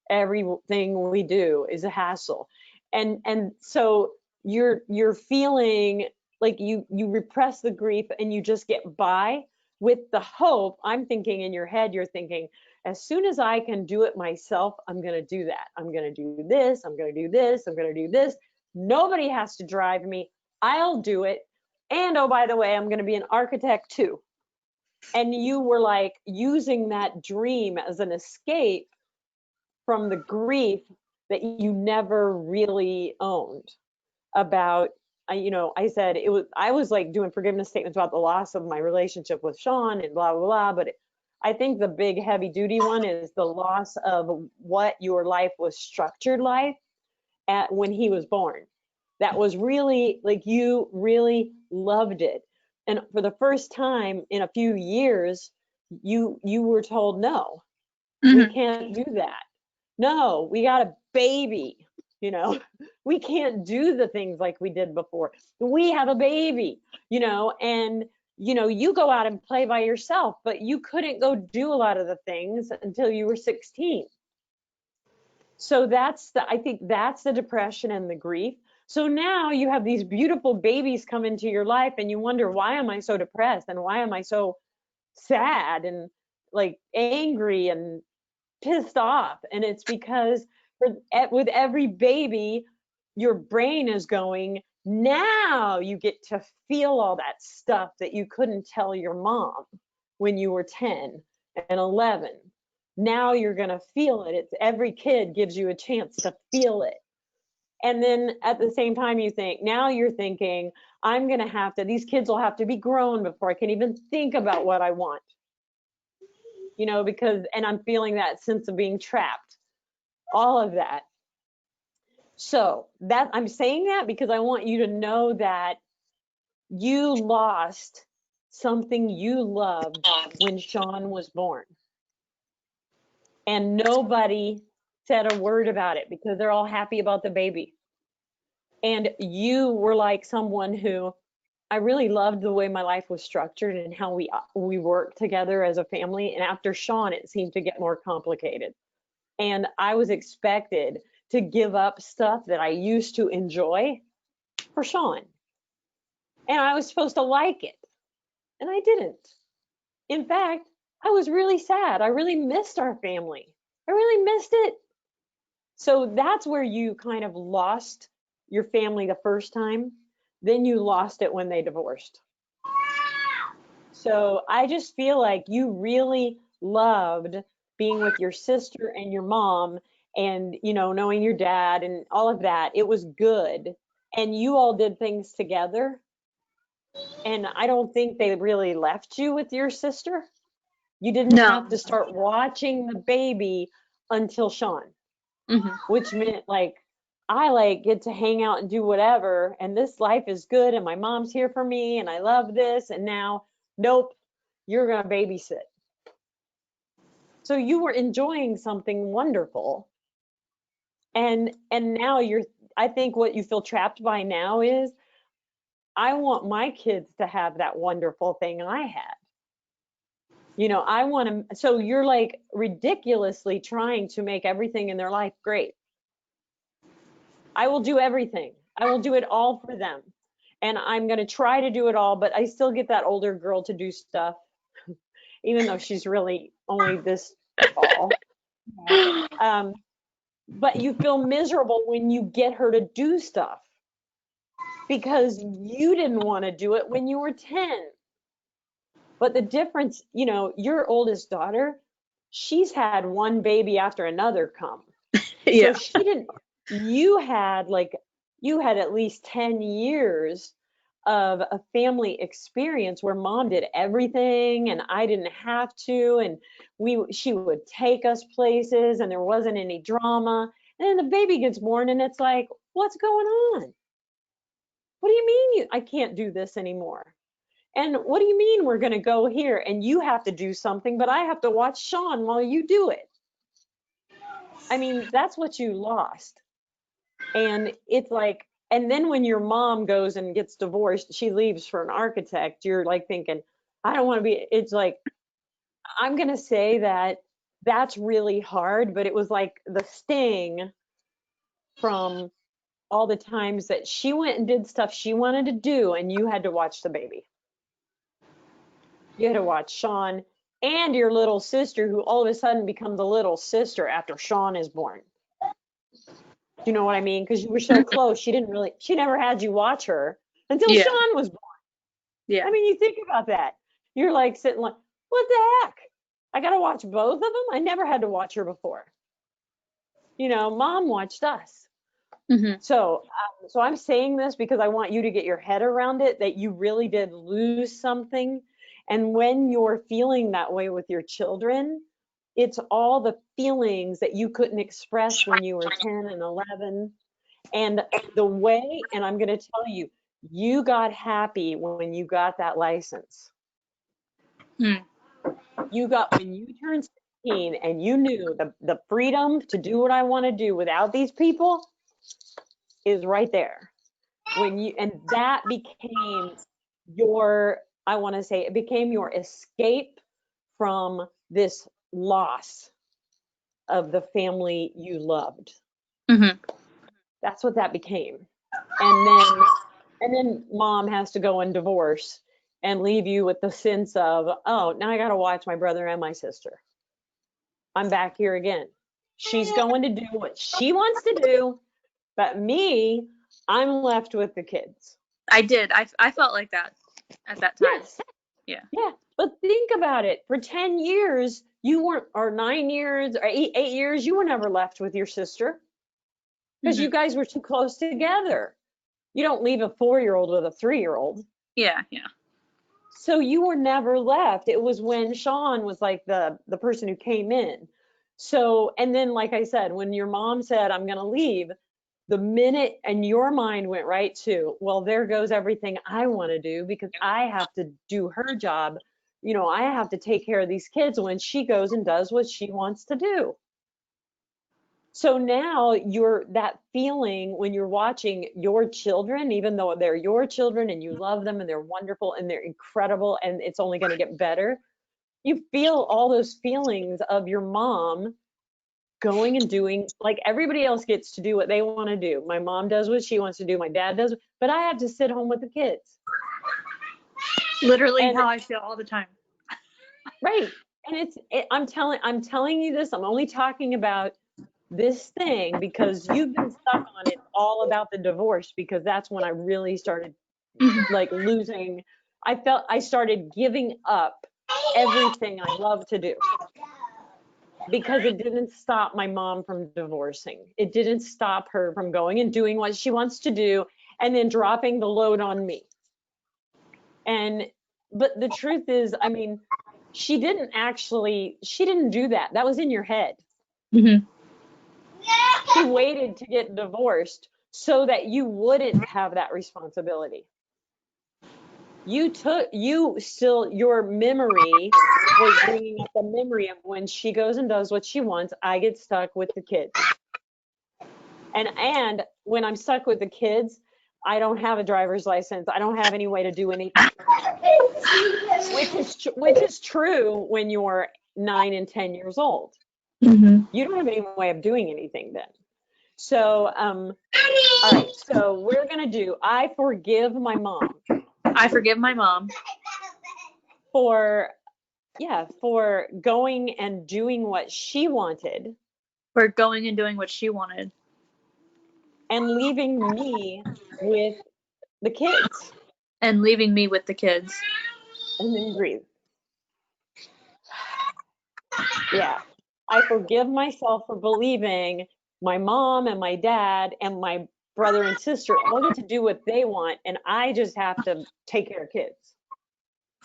Everything we do is a hassle. And so you're feeling like you repress the grief and you just get by with the hope. I'm thinking in your head, you're thinking, as soon as I can do it myself, I'm going to do that. I'm going to do this. I'm going to do this. I'm going to do this. Nobody has to drive me. I'll do it. And oh, by the way, I'm going to be an architect too. And you were like using that dream as an escape from the grief that you never really owned about. You know, I said I was like doing forgiveness statements about the loss of my relationship with Sean and blah, blah, blah. But I think the big heavy duty one is the loss of what your life was structured like when he was born. That was really like, you really loved it. And for the first time in a few years, you were told, no, we can't do that. No, we got a baby, you know, we can't do the things like we did before. We have a baby, you know, and you know, you go out and play by yourself, but you couldn't go do a lot of the things until you were 16. So I think that's the depression and the grief. So now you have these beautiful babies come into your life and you wonder, why am I so depressed and why am I so sad and like angry and pissed off? And it's because with every baby, your brain is going, now you get to feel all that stuff that you couldn't tell your mom when you were 10 and 11. Now you're going to feel it. It's every kid gives you a chance to feel it. And then at the same time, now you're thinking, I'm going to have to, these kids will have to be grown before I can even think about what I want. You know, and I'm feeling that sense of being trapped, all of that. So I'm saying that because I want you to know that you lost something you loved when Sean was born. And nobody said a word about it because they're all happy about the baby. And you were like someone who, I really loved the way my life was structured and how we worked together as a family. And after Sean, it seemed to get more complicated. And I was expected to give up stuff that I used to enjoy for Sean. And I was supposed to like it. And I didn't. In fact, I was really sad. I really missed our family. I really missed it. So that's where you kind of lost your family the first time. Then you lost it when they divorced. So I just feel like you really loved being with your sister and your mom, and, you know, knowing your dad and all of that, it was good. And you all did things together. And I don't think they really left you with your sister. You didn't have No. to start watching the baby until Sean, which meant like, I like get to hang out and do whatever, and this life is good, and my mom's here for me, and I love this. And now, nope, you're gonna babysit. So you were enjoying something wonderful, and now I think what you feel trapped by now is, I want my kids to have that wonderful thing I had. You know, I want to, so you're like ridiculously trying to make everything in their life great. I will do everything. I will do it all for them. And I'm going to try to do it all, but I still get that older girl to do stuff, even though she's really only this tall. But you feel miserable when you get her to do stuff because you didn't want to do it when you were 10. But the difference, you know, your oldest daughter, she's had one baby after another come. Yeah. So she didn't, you had at least 10 years of a family experience where mom did everything and I didn't have to, and she would take us places and there wasn't any drama. And then the baby gets born and it's like, what's going on? What do you mean I can't do this anymore? And what do you mean we're going to go here and you have to do something, but I have to watch Sean while you do it? I mean, that's what you lost. And it's like, and then when your mom goes and gets divorced, she leaves for an architect, you're like thinking, I don't want to be, it's like, I'm going to say that that's really hard, but it was like the sting from all the times that she went and did stuff she wanted to do and you had to watch the baby. You had to watch Sean and your little sister, who all of a sudden becomes a little sister after Sean is born. Do you know what I mean? Because you were so close. She never had you watch her until Yeah. Sean was born. Yeah. I mean, you think about that. You're like sitting like, what the heck? I got to watch both of them? I never had to watch her before. You know, mom watched us. So I'm saying this because I want you to get your head around it, that you really did lose something. And when you're feeling that way with your children, it's all the feelings that you couldn't express when you were 10 and 11. And the way, and I'm going to tell you, you got happy when you got that license. When you turned 16 and you knew the freedom to do what I want to do without these people is right there. And that became I want to say it became your escape from this loss of the family you loved. That's what that became. And then mom has to go and divorce and leave you with the sense of, oh, now I got to watch my brother and my sister. I'm back here again. She's going to do what she wants to do, but me, I'm left with the kids. I did. I felt like that at that time. Yes. Yeah. Yeah. But think about it. For 10 years, you weren't, or 9 years, or 8 years, you were never left with your sister because you guys were too close together. You don't leave a 4-year-old with a 3-year-old. Yeah. Yeah. So you were never left. It was when Sean was like the person who came in. So, and then, like I said, when your mom said, I'm going to leave, the minute, and your mind went right to, well, there goes everything I want to do because I have to do her job. You know, I have to take care of these kids when she goes and does what she wants to do. So now that feeling when you're watching your children, even though they're your children and you love them and they're wonderful and they're incredible and it's only going to get better, you feel all those feelings of your mom going and doing, like everybody else gets to do what they want to do. My mom does what she wants to do. My dad does, but I have to sit home with the kids. Literally how I feel all the time. Right. And I'm telling you this, I'm only talking about this thing because you've been stuck on it all about the divorce, because that's when I really started like losing. I felt I started giving up everything I love to do. because it didn't stop my mom from divorcing. It didn't stop her from going and doing what she wants to do and then dropping the load on me. But the truth is, I mean, she didn't do that. That was in your head. Mm-hmm. She waited to get divorced so that you wouldn't have that responsibility. Your memory was bringing up the memory of when she goes and does what she wants, I get stuck with the kids. And when I'm stuck with the kids, I don't have a driver's license. I don't have any way to do anything. Which is true when you're 9 and 10 years old. Mm-hmm. You don't have any way of doing anything then. So, all right. So we're gonna do. I forgive my mom. I forgive my mom For going and doing what she wanted for going and doing what she wanted and leaving me with the kids. and leaving me with the kids. And then breathe. Yeah. I forgive myself for believing my mom and my dad and my brother and sister all get to do what they want, and I just have to take care of kids.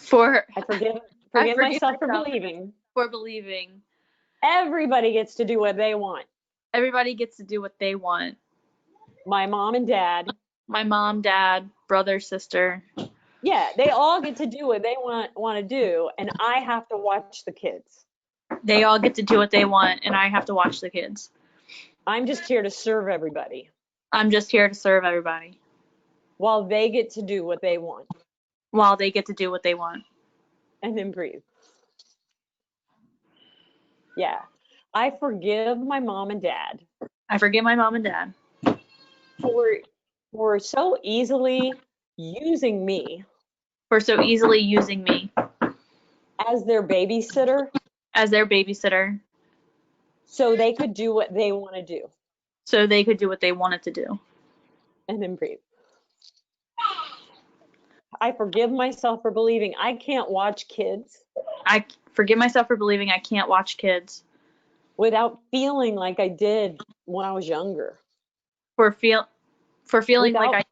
I forgive myself for believing everybody gets to do what they want. Everybody gets to do what they want. My mom and dad. My mom, dad, brother, sister. Yeah, they all get to do what they want to do, and I have to watch the kids. They all get to do what they want, and I have to watch the kids. I'm just here to serve everybody. I'm just here to serve everybody. While they get to do what they want. While they get to do what they want. And then breathe. Yeah. I forgive my mom and dad. I forgive my mom and dad. For so easily using me. For so easily using me. As their babysitter. As their babysitter. So they could do what they want to do. So they could do what they wanted to do. And then breathe. I forgive myself for believing I can't watch kids. I forgive myself for believing I can't watch kids. Without feeling like I did when I was younger. Without feeling like I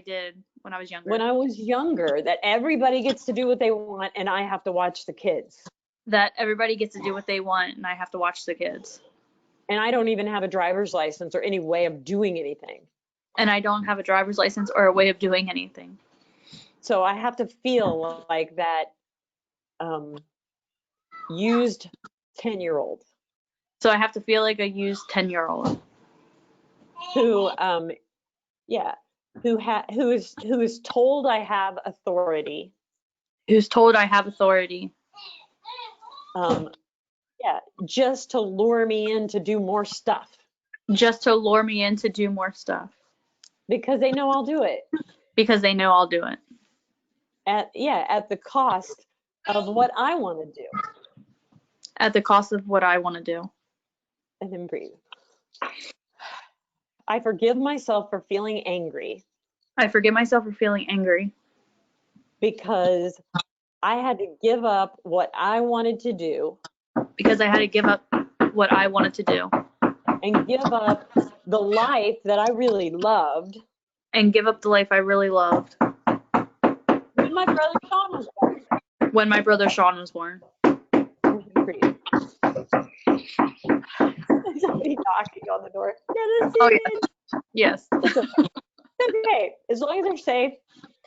did when I was younger. When I was younger, that everybody gets to do what they want and I have to watch the kids. That everybody gets to do what they want and I have to watch the kids. And I don't even have a driver's license or any way of doing anything. And I don't have a driver's license or a way of doing anything. So I have to feel like that used 10-year-old. So I have to feel like a used 10-year-old. Who is told I have authority. Who's told I have authority. Just to lure me in to do more stuff. Just to lure me in to do more stuff. Because they know I'll do it. Because they know I'll do it. At the cost of what I want to do. At the cost of what I want to do. And then breathe. I forgive myself for feeling angry. I forgive myself for feeling angry. Because I had to give up what I wanted to do. Because I had to give up what I wanted to do. And give up the life that I really loved. And give up the life I really loved. When my brother Sean was born. When my brother Sean was born. Somebody knocking on the door. Yes. It's okay. As long as they're safe.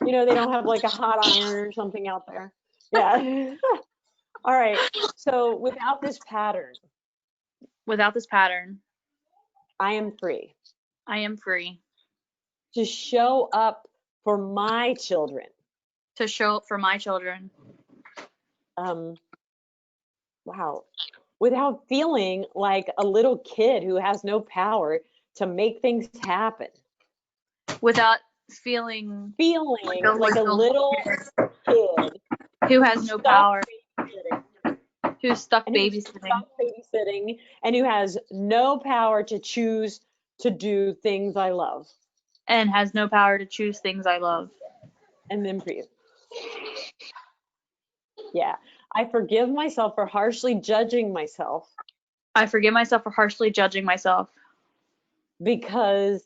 They don't have like a hot iron or something out there. Yeah. All right. So without this pattern. I am free. I am free. To show up for my children. To show up for my children. Wow. Without feeling like a little kid who has no power to make things happen. Without feeling like a little kid who has no power. Who's stuck babysitting and who has no power to choose to do things I love. And has no power to choose things I love. And then breathe. Yeah. I forgive myself for harshly judging myself I forgive myself for harshly judging myself because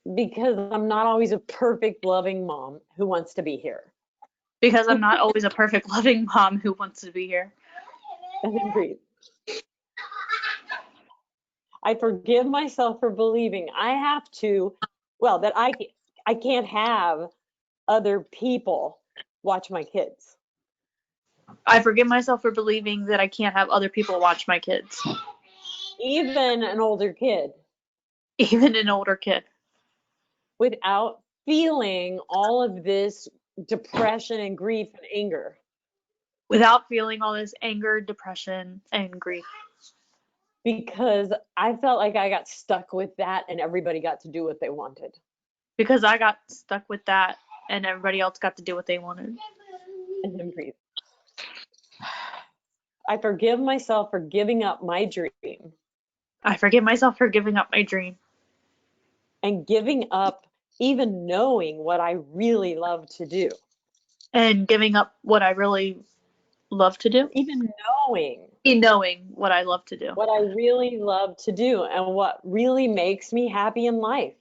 I'm not always a perfect, loving mom who wants to be here. because I'm not always a perfect, loving mom who wants to be here. And then breathe. I forgive myself for believing I have to, well, that I can't have other people watch my kids. I forgive myself for believing that I can't have other people watch my kids, Even an older kid, even an older kid, without feeling all of this depression and grief and anger. without feeling all this anger, depression, and grief. Because I felt like I got stuck with that and everybody got to do what they wanted. Because I got stuck with that and everybody else got to do what they wanted. And then breathe. I forgive myself for giving up my dream I forgive myself for giving up my dream and giving up even knowing what I really love to do. and giving up what I really love to do. Even knowing Knowing what I love to do what I really love to do and what really makes me happy in life.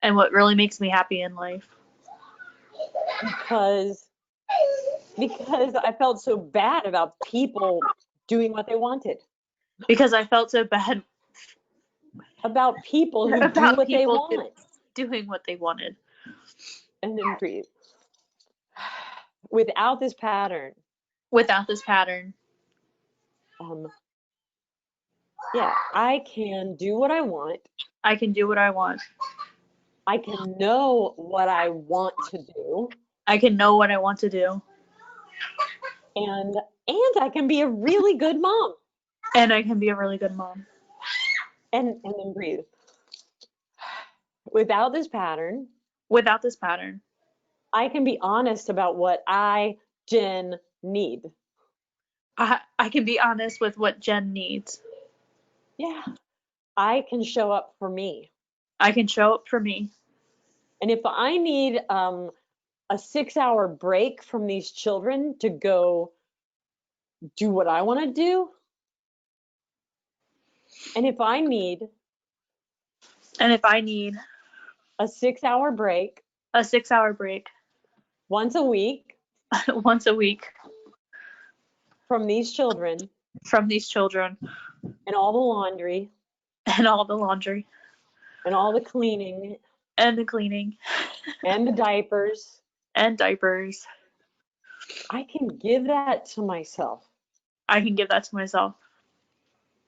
and what really makes me happy in life. Because I felt so bad about people doing what they wanted. Because I felt so bad About people who do about what they people want. doing what they wanted. And then breathe. Without this pattern, Without this pattern, yeah, I can do what I want. I can do what I want. I can know what I want to do. I can know what I want to do. And I can be a really good mom. And I can be a really good mom. And then breathe. Without this pattern, Without this pattern, I can be honest about what Jen, need. I can be honest with what Jen needs. Yeah. I can show up for me. I can show up for me. And if I need a 6-hour break from these children to go do what I want to do, and if I need a 6-hour break 6-hour break once a week once a week from these children from these children and all the laundry and all the laundry and all the cleaning and the cleaning and the diapers, and diapers, I can give that to myself. I can give that to myself.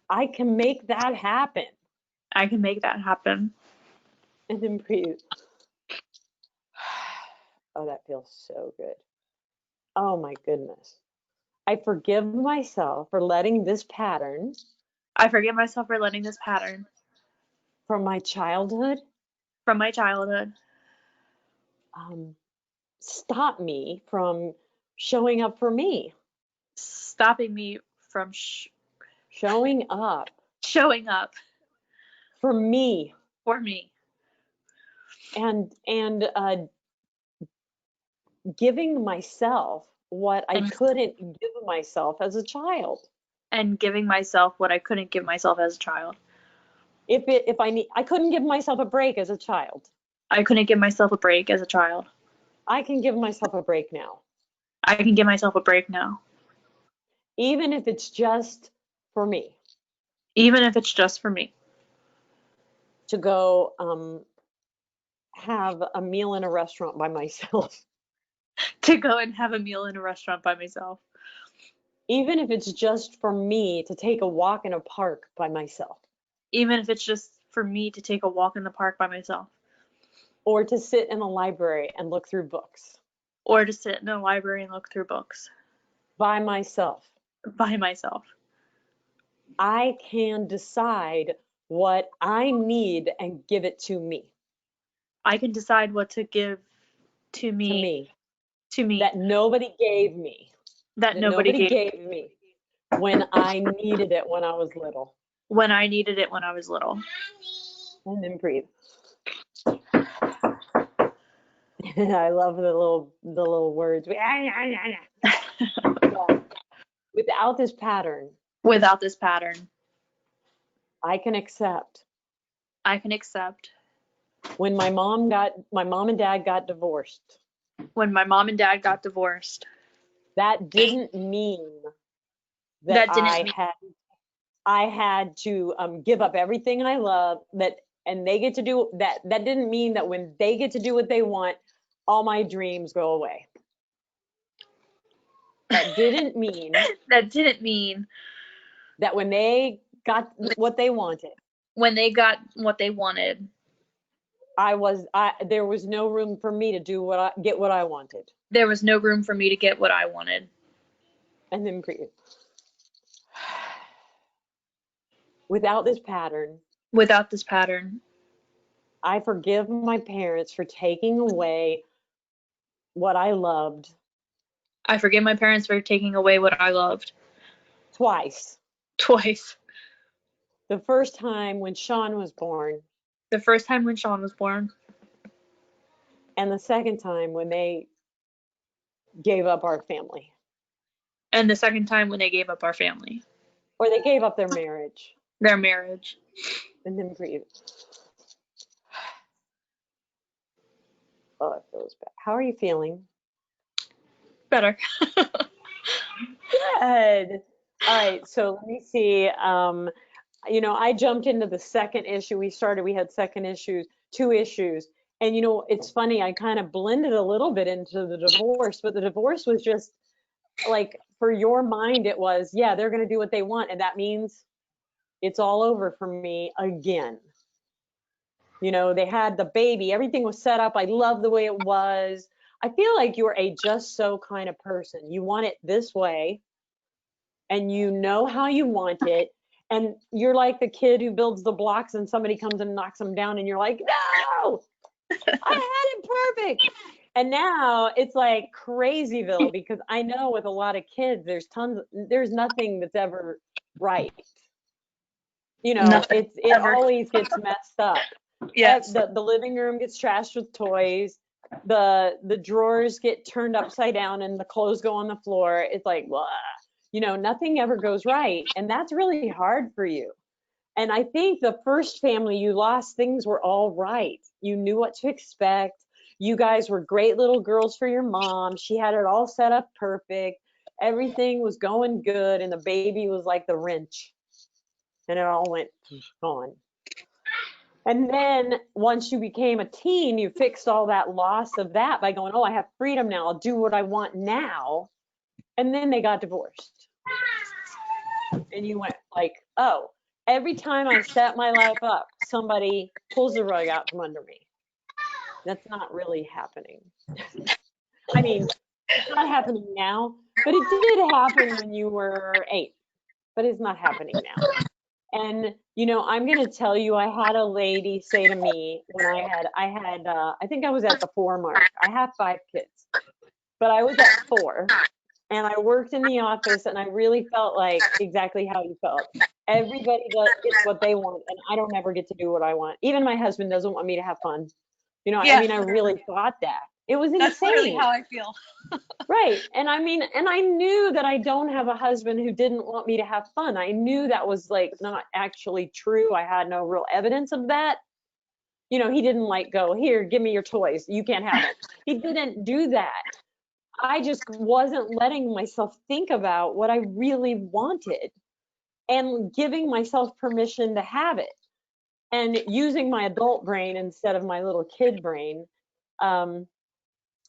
I can make that happen. I can make that happen. And then breathe. Oh, that feels so good. Oh my goodness. I forgive myself for letting this pattern I forgive myself for letting this pattern from my childhood from my childhood stop me from showing up for me. stopping me from Showing up showing up for me. for me. And giving myself what I couldn't give myself as a child. And giving myself what I couldn't give myself as a child. I couldn't give myself a break as a child. I couldn't give myself a break as a child. I can give myself a break now. I can give myself a break now. Even if it's just for me. Even if it's just for me. To go have a meal in a restaurant by myself. To go and have a meal in a restaurant by myself. Even if it's just for me to take a walk in a park by myself. Even if it's just for me to take a walk in the park by myself. Or to sit in a library and look through books. Or to sit in a library and look through books. By myself. By myself. I can decide what I need and give it to me. I can decide what to give to me. To me. That nobody gave me. That nobody gave me when I needed it when I was little. When I needed it when I was little. And then breathe. I love the little words. Without this pattern, Without this pattern, I can accept. I can accept. When my mom and dad got divorced, When my mom and dad got divorced, that didn't mean that that didn't mean I had to give up everything I love, and they get to do that. That didn't mean that when they get to do what they want, all my dreams go away. That didn't mean that didn't mean that when they got what they wanted, when they got what they wanted, there was no room for me to get what I wanted. there was no room for me to get what I wanted. And then breathe. Without this pattern, Without this pattern, I forgive my parents for taking away what I loved I forgive my parents for taking away what I loved twice. twice. The first time when Sean was born, The first time when Sean was born, and the second time when they gave up our family, and the second time when they gave up our family, or they gave up their marriage. their marriage. And then breathe. Oh, it feels bad. How are you feeling? Better. Good. All right, so let me see. I jumped into the second issue. We had second issues, 2 issues. And it's funny, I kind of blended a little bit into the divorce, but the divorce was just like, for your mind, it was, yeah, they're going to do what they want. And that means it's all over for me again. They had the baby, everything was set up. I love the way it was. I feel like you're a just so kind of person. You want it this way, and you know how you want it. And you're like the kid who builds the blocks and somebody comes and knocks them down, and you're like, no, I had it perfect. And now it's like Crazyville, because I know with a lot of kids, there's nothing that's ever right. Nothing It ever. always gets messed up. Yes. The living room gets trashed with toys. The drawers get turned upside down and the clothes go on the floor. It's like, blah. Nothing ever goes right. And that's really hard for you. And I think the first family you lost, things were all right. You knew what to expect. You guys were great little girls for your mom. She had it all set up perfect. Everything was going good. And the baby was like the wrench. And it all went gone. And then once you became a teen, you fixed all that loss of that by going, oh, I have freedom now. I'll do what I want now. And then they got divorced. And you went like, oh, every time I set my life up, somebody pulls the rug out from under me. That's not really happening. I mean, it's not happening now, but it did happen when you were 8, but it's not happening now. And, I'm going to tell you, I had a lady say to me when I think I was at the 4 mark. I have 5 kids, but I was at 4. And I worked in the office, and I really felt like exactly how you felt. Everybody gets what they want, and I don't ever get to do what I want. Even my husband doesn't want me to have fun. Yeah. I really thought that. It was insane. That's literally how I feel. Right. And I knew that I don't have a husband who didn't want me to have fun. I knew that was like not actually true. I had no real evidence of that. He didn't like go, here, give me your toys. You can't have it. He didn't do that. I just wasn't letting myself think about what I really wanted and giving myself permission to have it and using my adult brain instead of my little kid brain.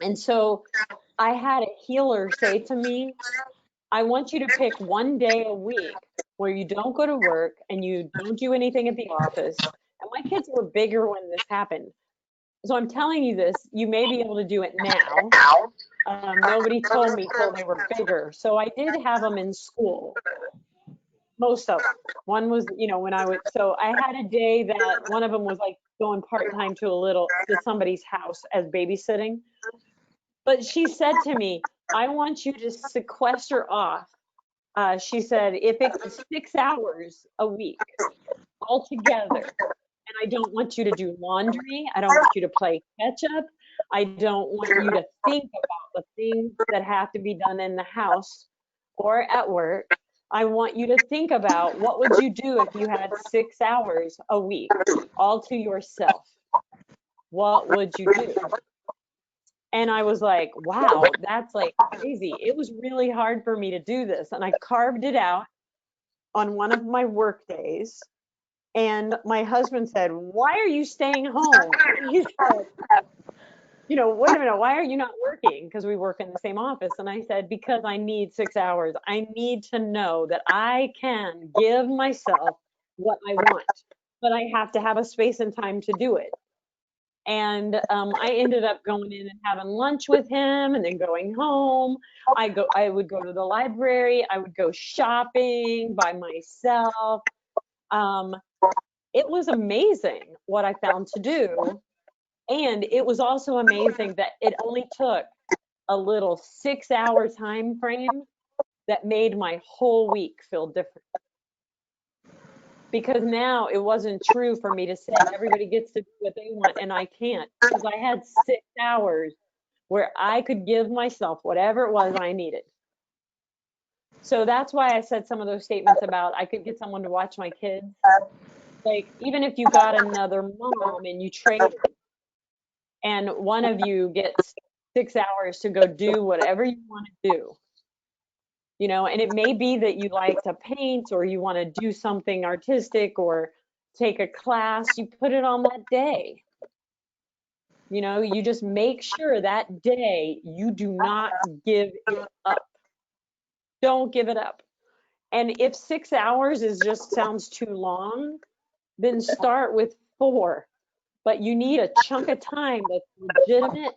And so I had a healer say to me, I want you to pick one day a week where you don't go to work and you don't do anything at the office. And my kids were bigger when this happened. So I'm telling you this, you may be able to do it now. Nobody told me till they were bigger. So I did have them in school, most of them. One was, so I had a day that one of them was like going part-time to somebody's house as babysitting. But she said to me, I want you to sequester off. She said, if it's 6 hours a week altogether, and I don't want you to do laundry, I don't want you to play catch up, I don't want you to think about the things that have to be done in the house or at work, I want you to think about what would you do if you had 6 hours a week all to yourself? What would you do? And I was like, wow, that's like crazy. It was really hard for me to do this. And I carved it out on one of my work days. And my husband said, why are you staying home? He said, you know, wait a minute, why are you not working? Because we work in the same office. And I said, because I need 6 hours. I need to know that I can give myself what I want, but I have to have a space and time to do it. And I ended up going in and having lunch with him and then going home. I would go to the library. I would go shopping by myself. It was amazing what I found to do. And it was also amazing that it only took a little 6 hour time frame that made my whole week feel different. Because now it wasn't true for me to say everybody gets to do what they want and I can't, because I had 6 hours where I could give myself whatever it was I needed. So that's why I said some of those statements about I could get someone to watch my kids. Like, even if you got another mom and you traded, and one of you gets 6 hours to go do whatever you want to do, you know, and it may be that you like to paint or you want to do something artistic or take a class, you put it on that day. You know, you just make sure that day you do not give it up. Don't give it up. And if 6 hours is just sounds too long, then start with 4. But you need a chunk of time that's legitimate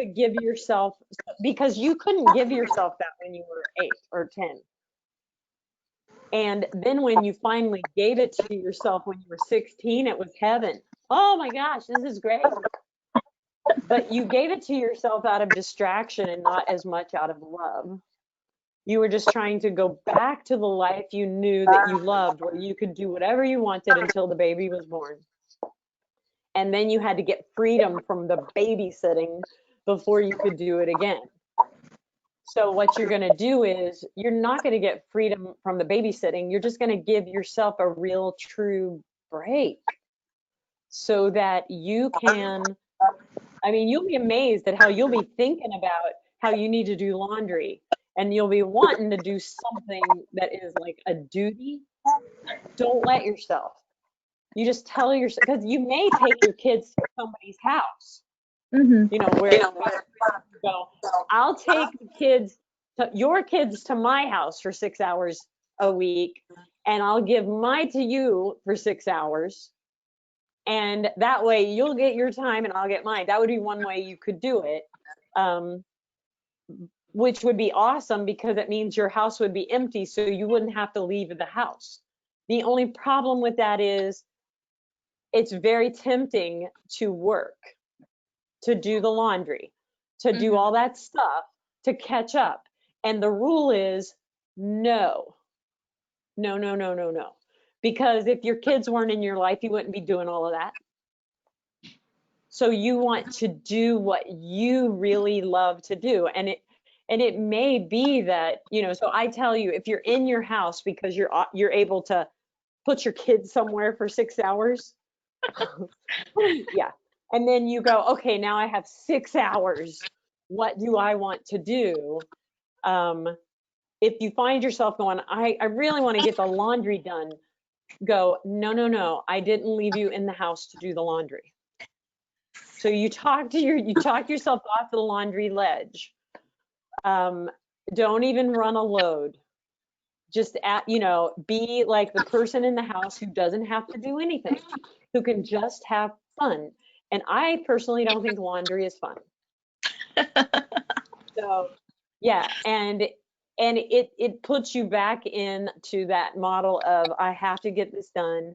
to give yourself, because you couldn't give yourself that when you were 8 or 10. And then when you finally gave it to yourself when you were 16, it was heaven. Oh my gosh, this is great. But you gave it to yourself out of distraction and not as much out of love. You were just trying to go back to the life you knew that you loved, where you could do whatever you wanted until the baby was born. And then you had to get freedom from the babysitting before you could do it again. So what you're going to do is you're not going to get freedom from the babysitting. You're just going to give yourself a real true break so that you can, I mean, you'll be amazed at how you'll be thinking about how you need to do laundry, and you'll be wanting to do something that is like a duty. Don't let yourself. You just tell yourself, because you may take your kids to somebody's house, you know, where you go, I'll take the kids, your kids to my house for 6 hours a week, and I'll give mine to you for 6 hours. And that way you'll get your time and I'll get mine. That would be one way you could do it, which would be awesome, because it means your house would be empty, so you wouldn't have to leave the house. The only problem with that is it's very tempting to work, to do the laundry, to do all that stuff, to catch up. And the rule is no. No, no, no, no, no. Because if your kids weren't in your life, you wouldn't be doing all of that. So you want to do what you really love to do. And it may be that, you know, so I tell you, if you're in your house because you're able to put your kids somewhere for 6 hours, yeah. And then you go, okay, now I have 6 hours. What do I want to do? If you find yourself going, I really want to get the laundry done, go, no, no, no, I didn't leave you in the house to do the laundry. So you talk yourself off the laundry ledge. Don't even run a load. Just be like the person in the house who doesn't have to do anything, who can just have fun. And I personally don't think laundry is fun. So yeah, and it puts you back into that model of I have to get this done.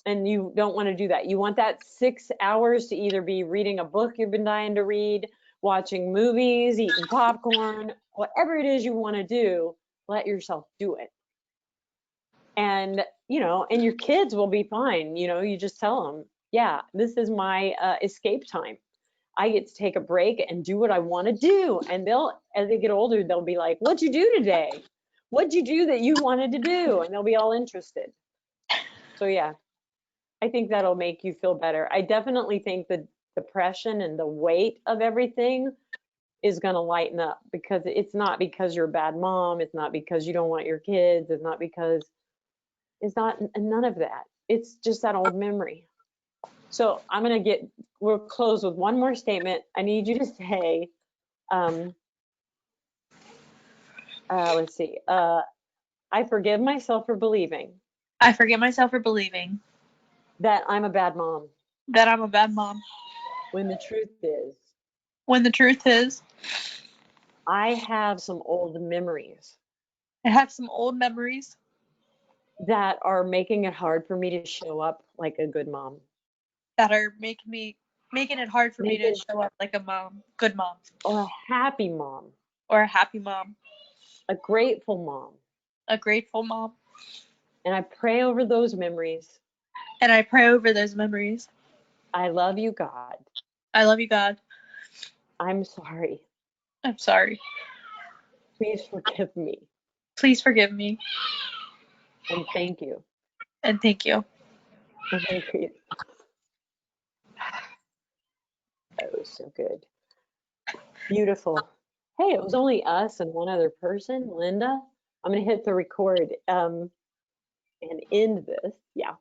And you don't want to do that. You want that 6 hours to either be reading a book you've been dying to read, watching movies, eating popcorn, whatever it is you want to do, let yourself do it. And, and your kids will be fine. You just tell them, yeah, this is my escape time. I get to take a break and do what I want to do. And as they get older, they'll be like, what'd you do today? what'd you do that you wanted to do? And they'll be all interested. So yeah, I think that'll make you feel better. I definitely think the depression and the weight of everything is going to lighten up, because it's not because you're a bad mom. It's not because you don't want your kids. It's not because, it's not, none of that. It's just that old memory. So we'll close with one more statement. I need you to say, let's see, I forgive myself for believing I forgive myself for believing that I'm a bad mom, that I'm a bad mom, when the truth is, when the truth is, I have some old memories I have some old memories that are making it hard for me to show up like a good mom. that are making it hard for me to Making, show up like a good mom, or a happy mom, or a happy mom, a grateful mom. a grateful mom. And I pray over those memories. And I pray over those memories. I love you, God. I love you, God. I'm sorry. I'm sorry. Please forgive me. Please forgive me. And thank you. And thank you. That was so good. Beautiful. Hey, it was only us and one other person, Linda. I'm going to hit the record and end this. Yeah.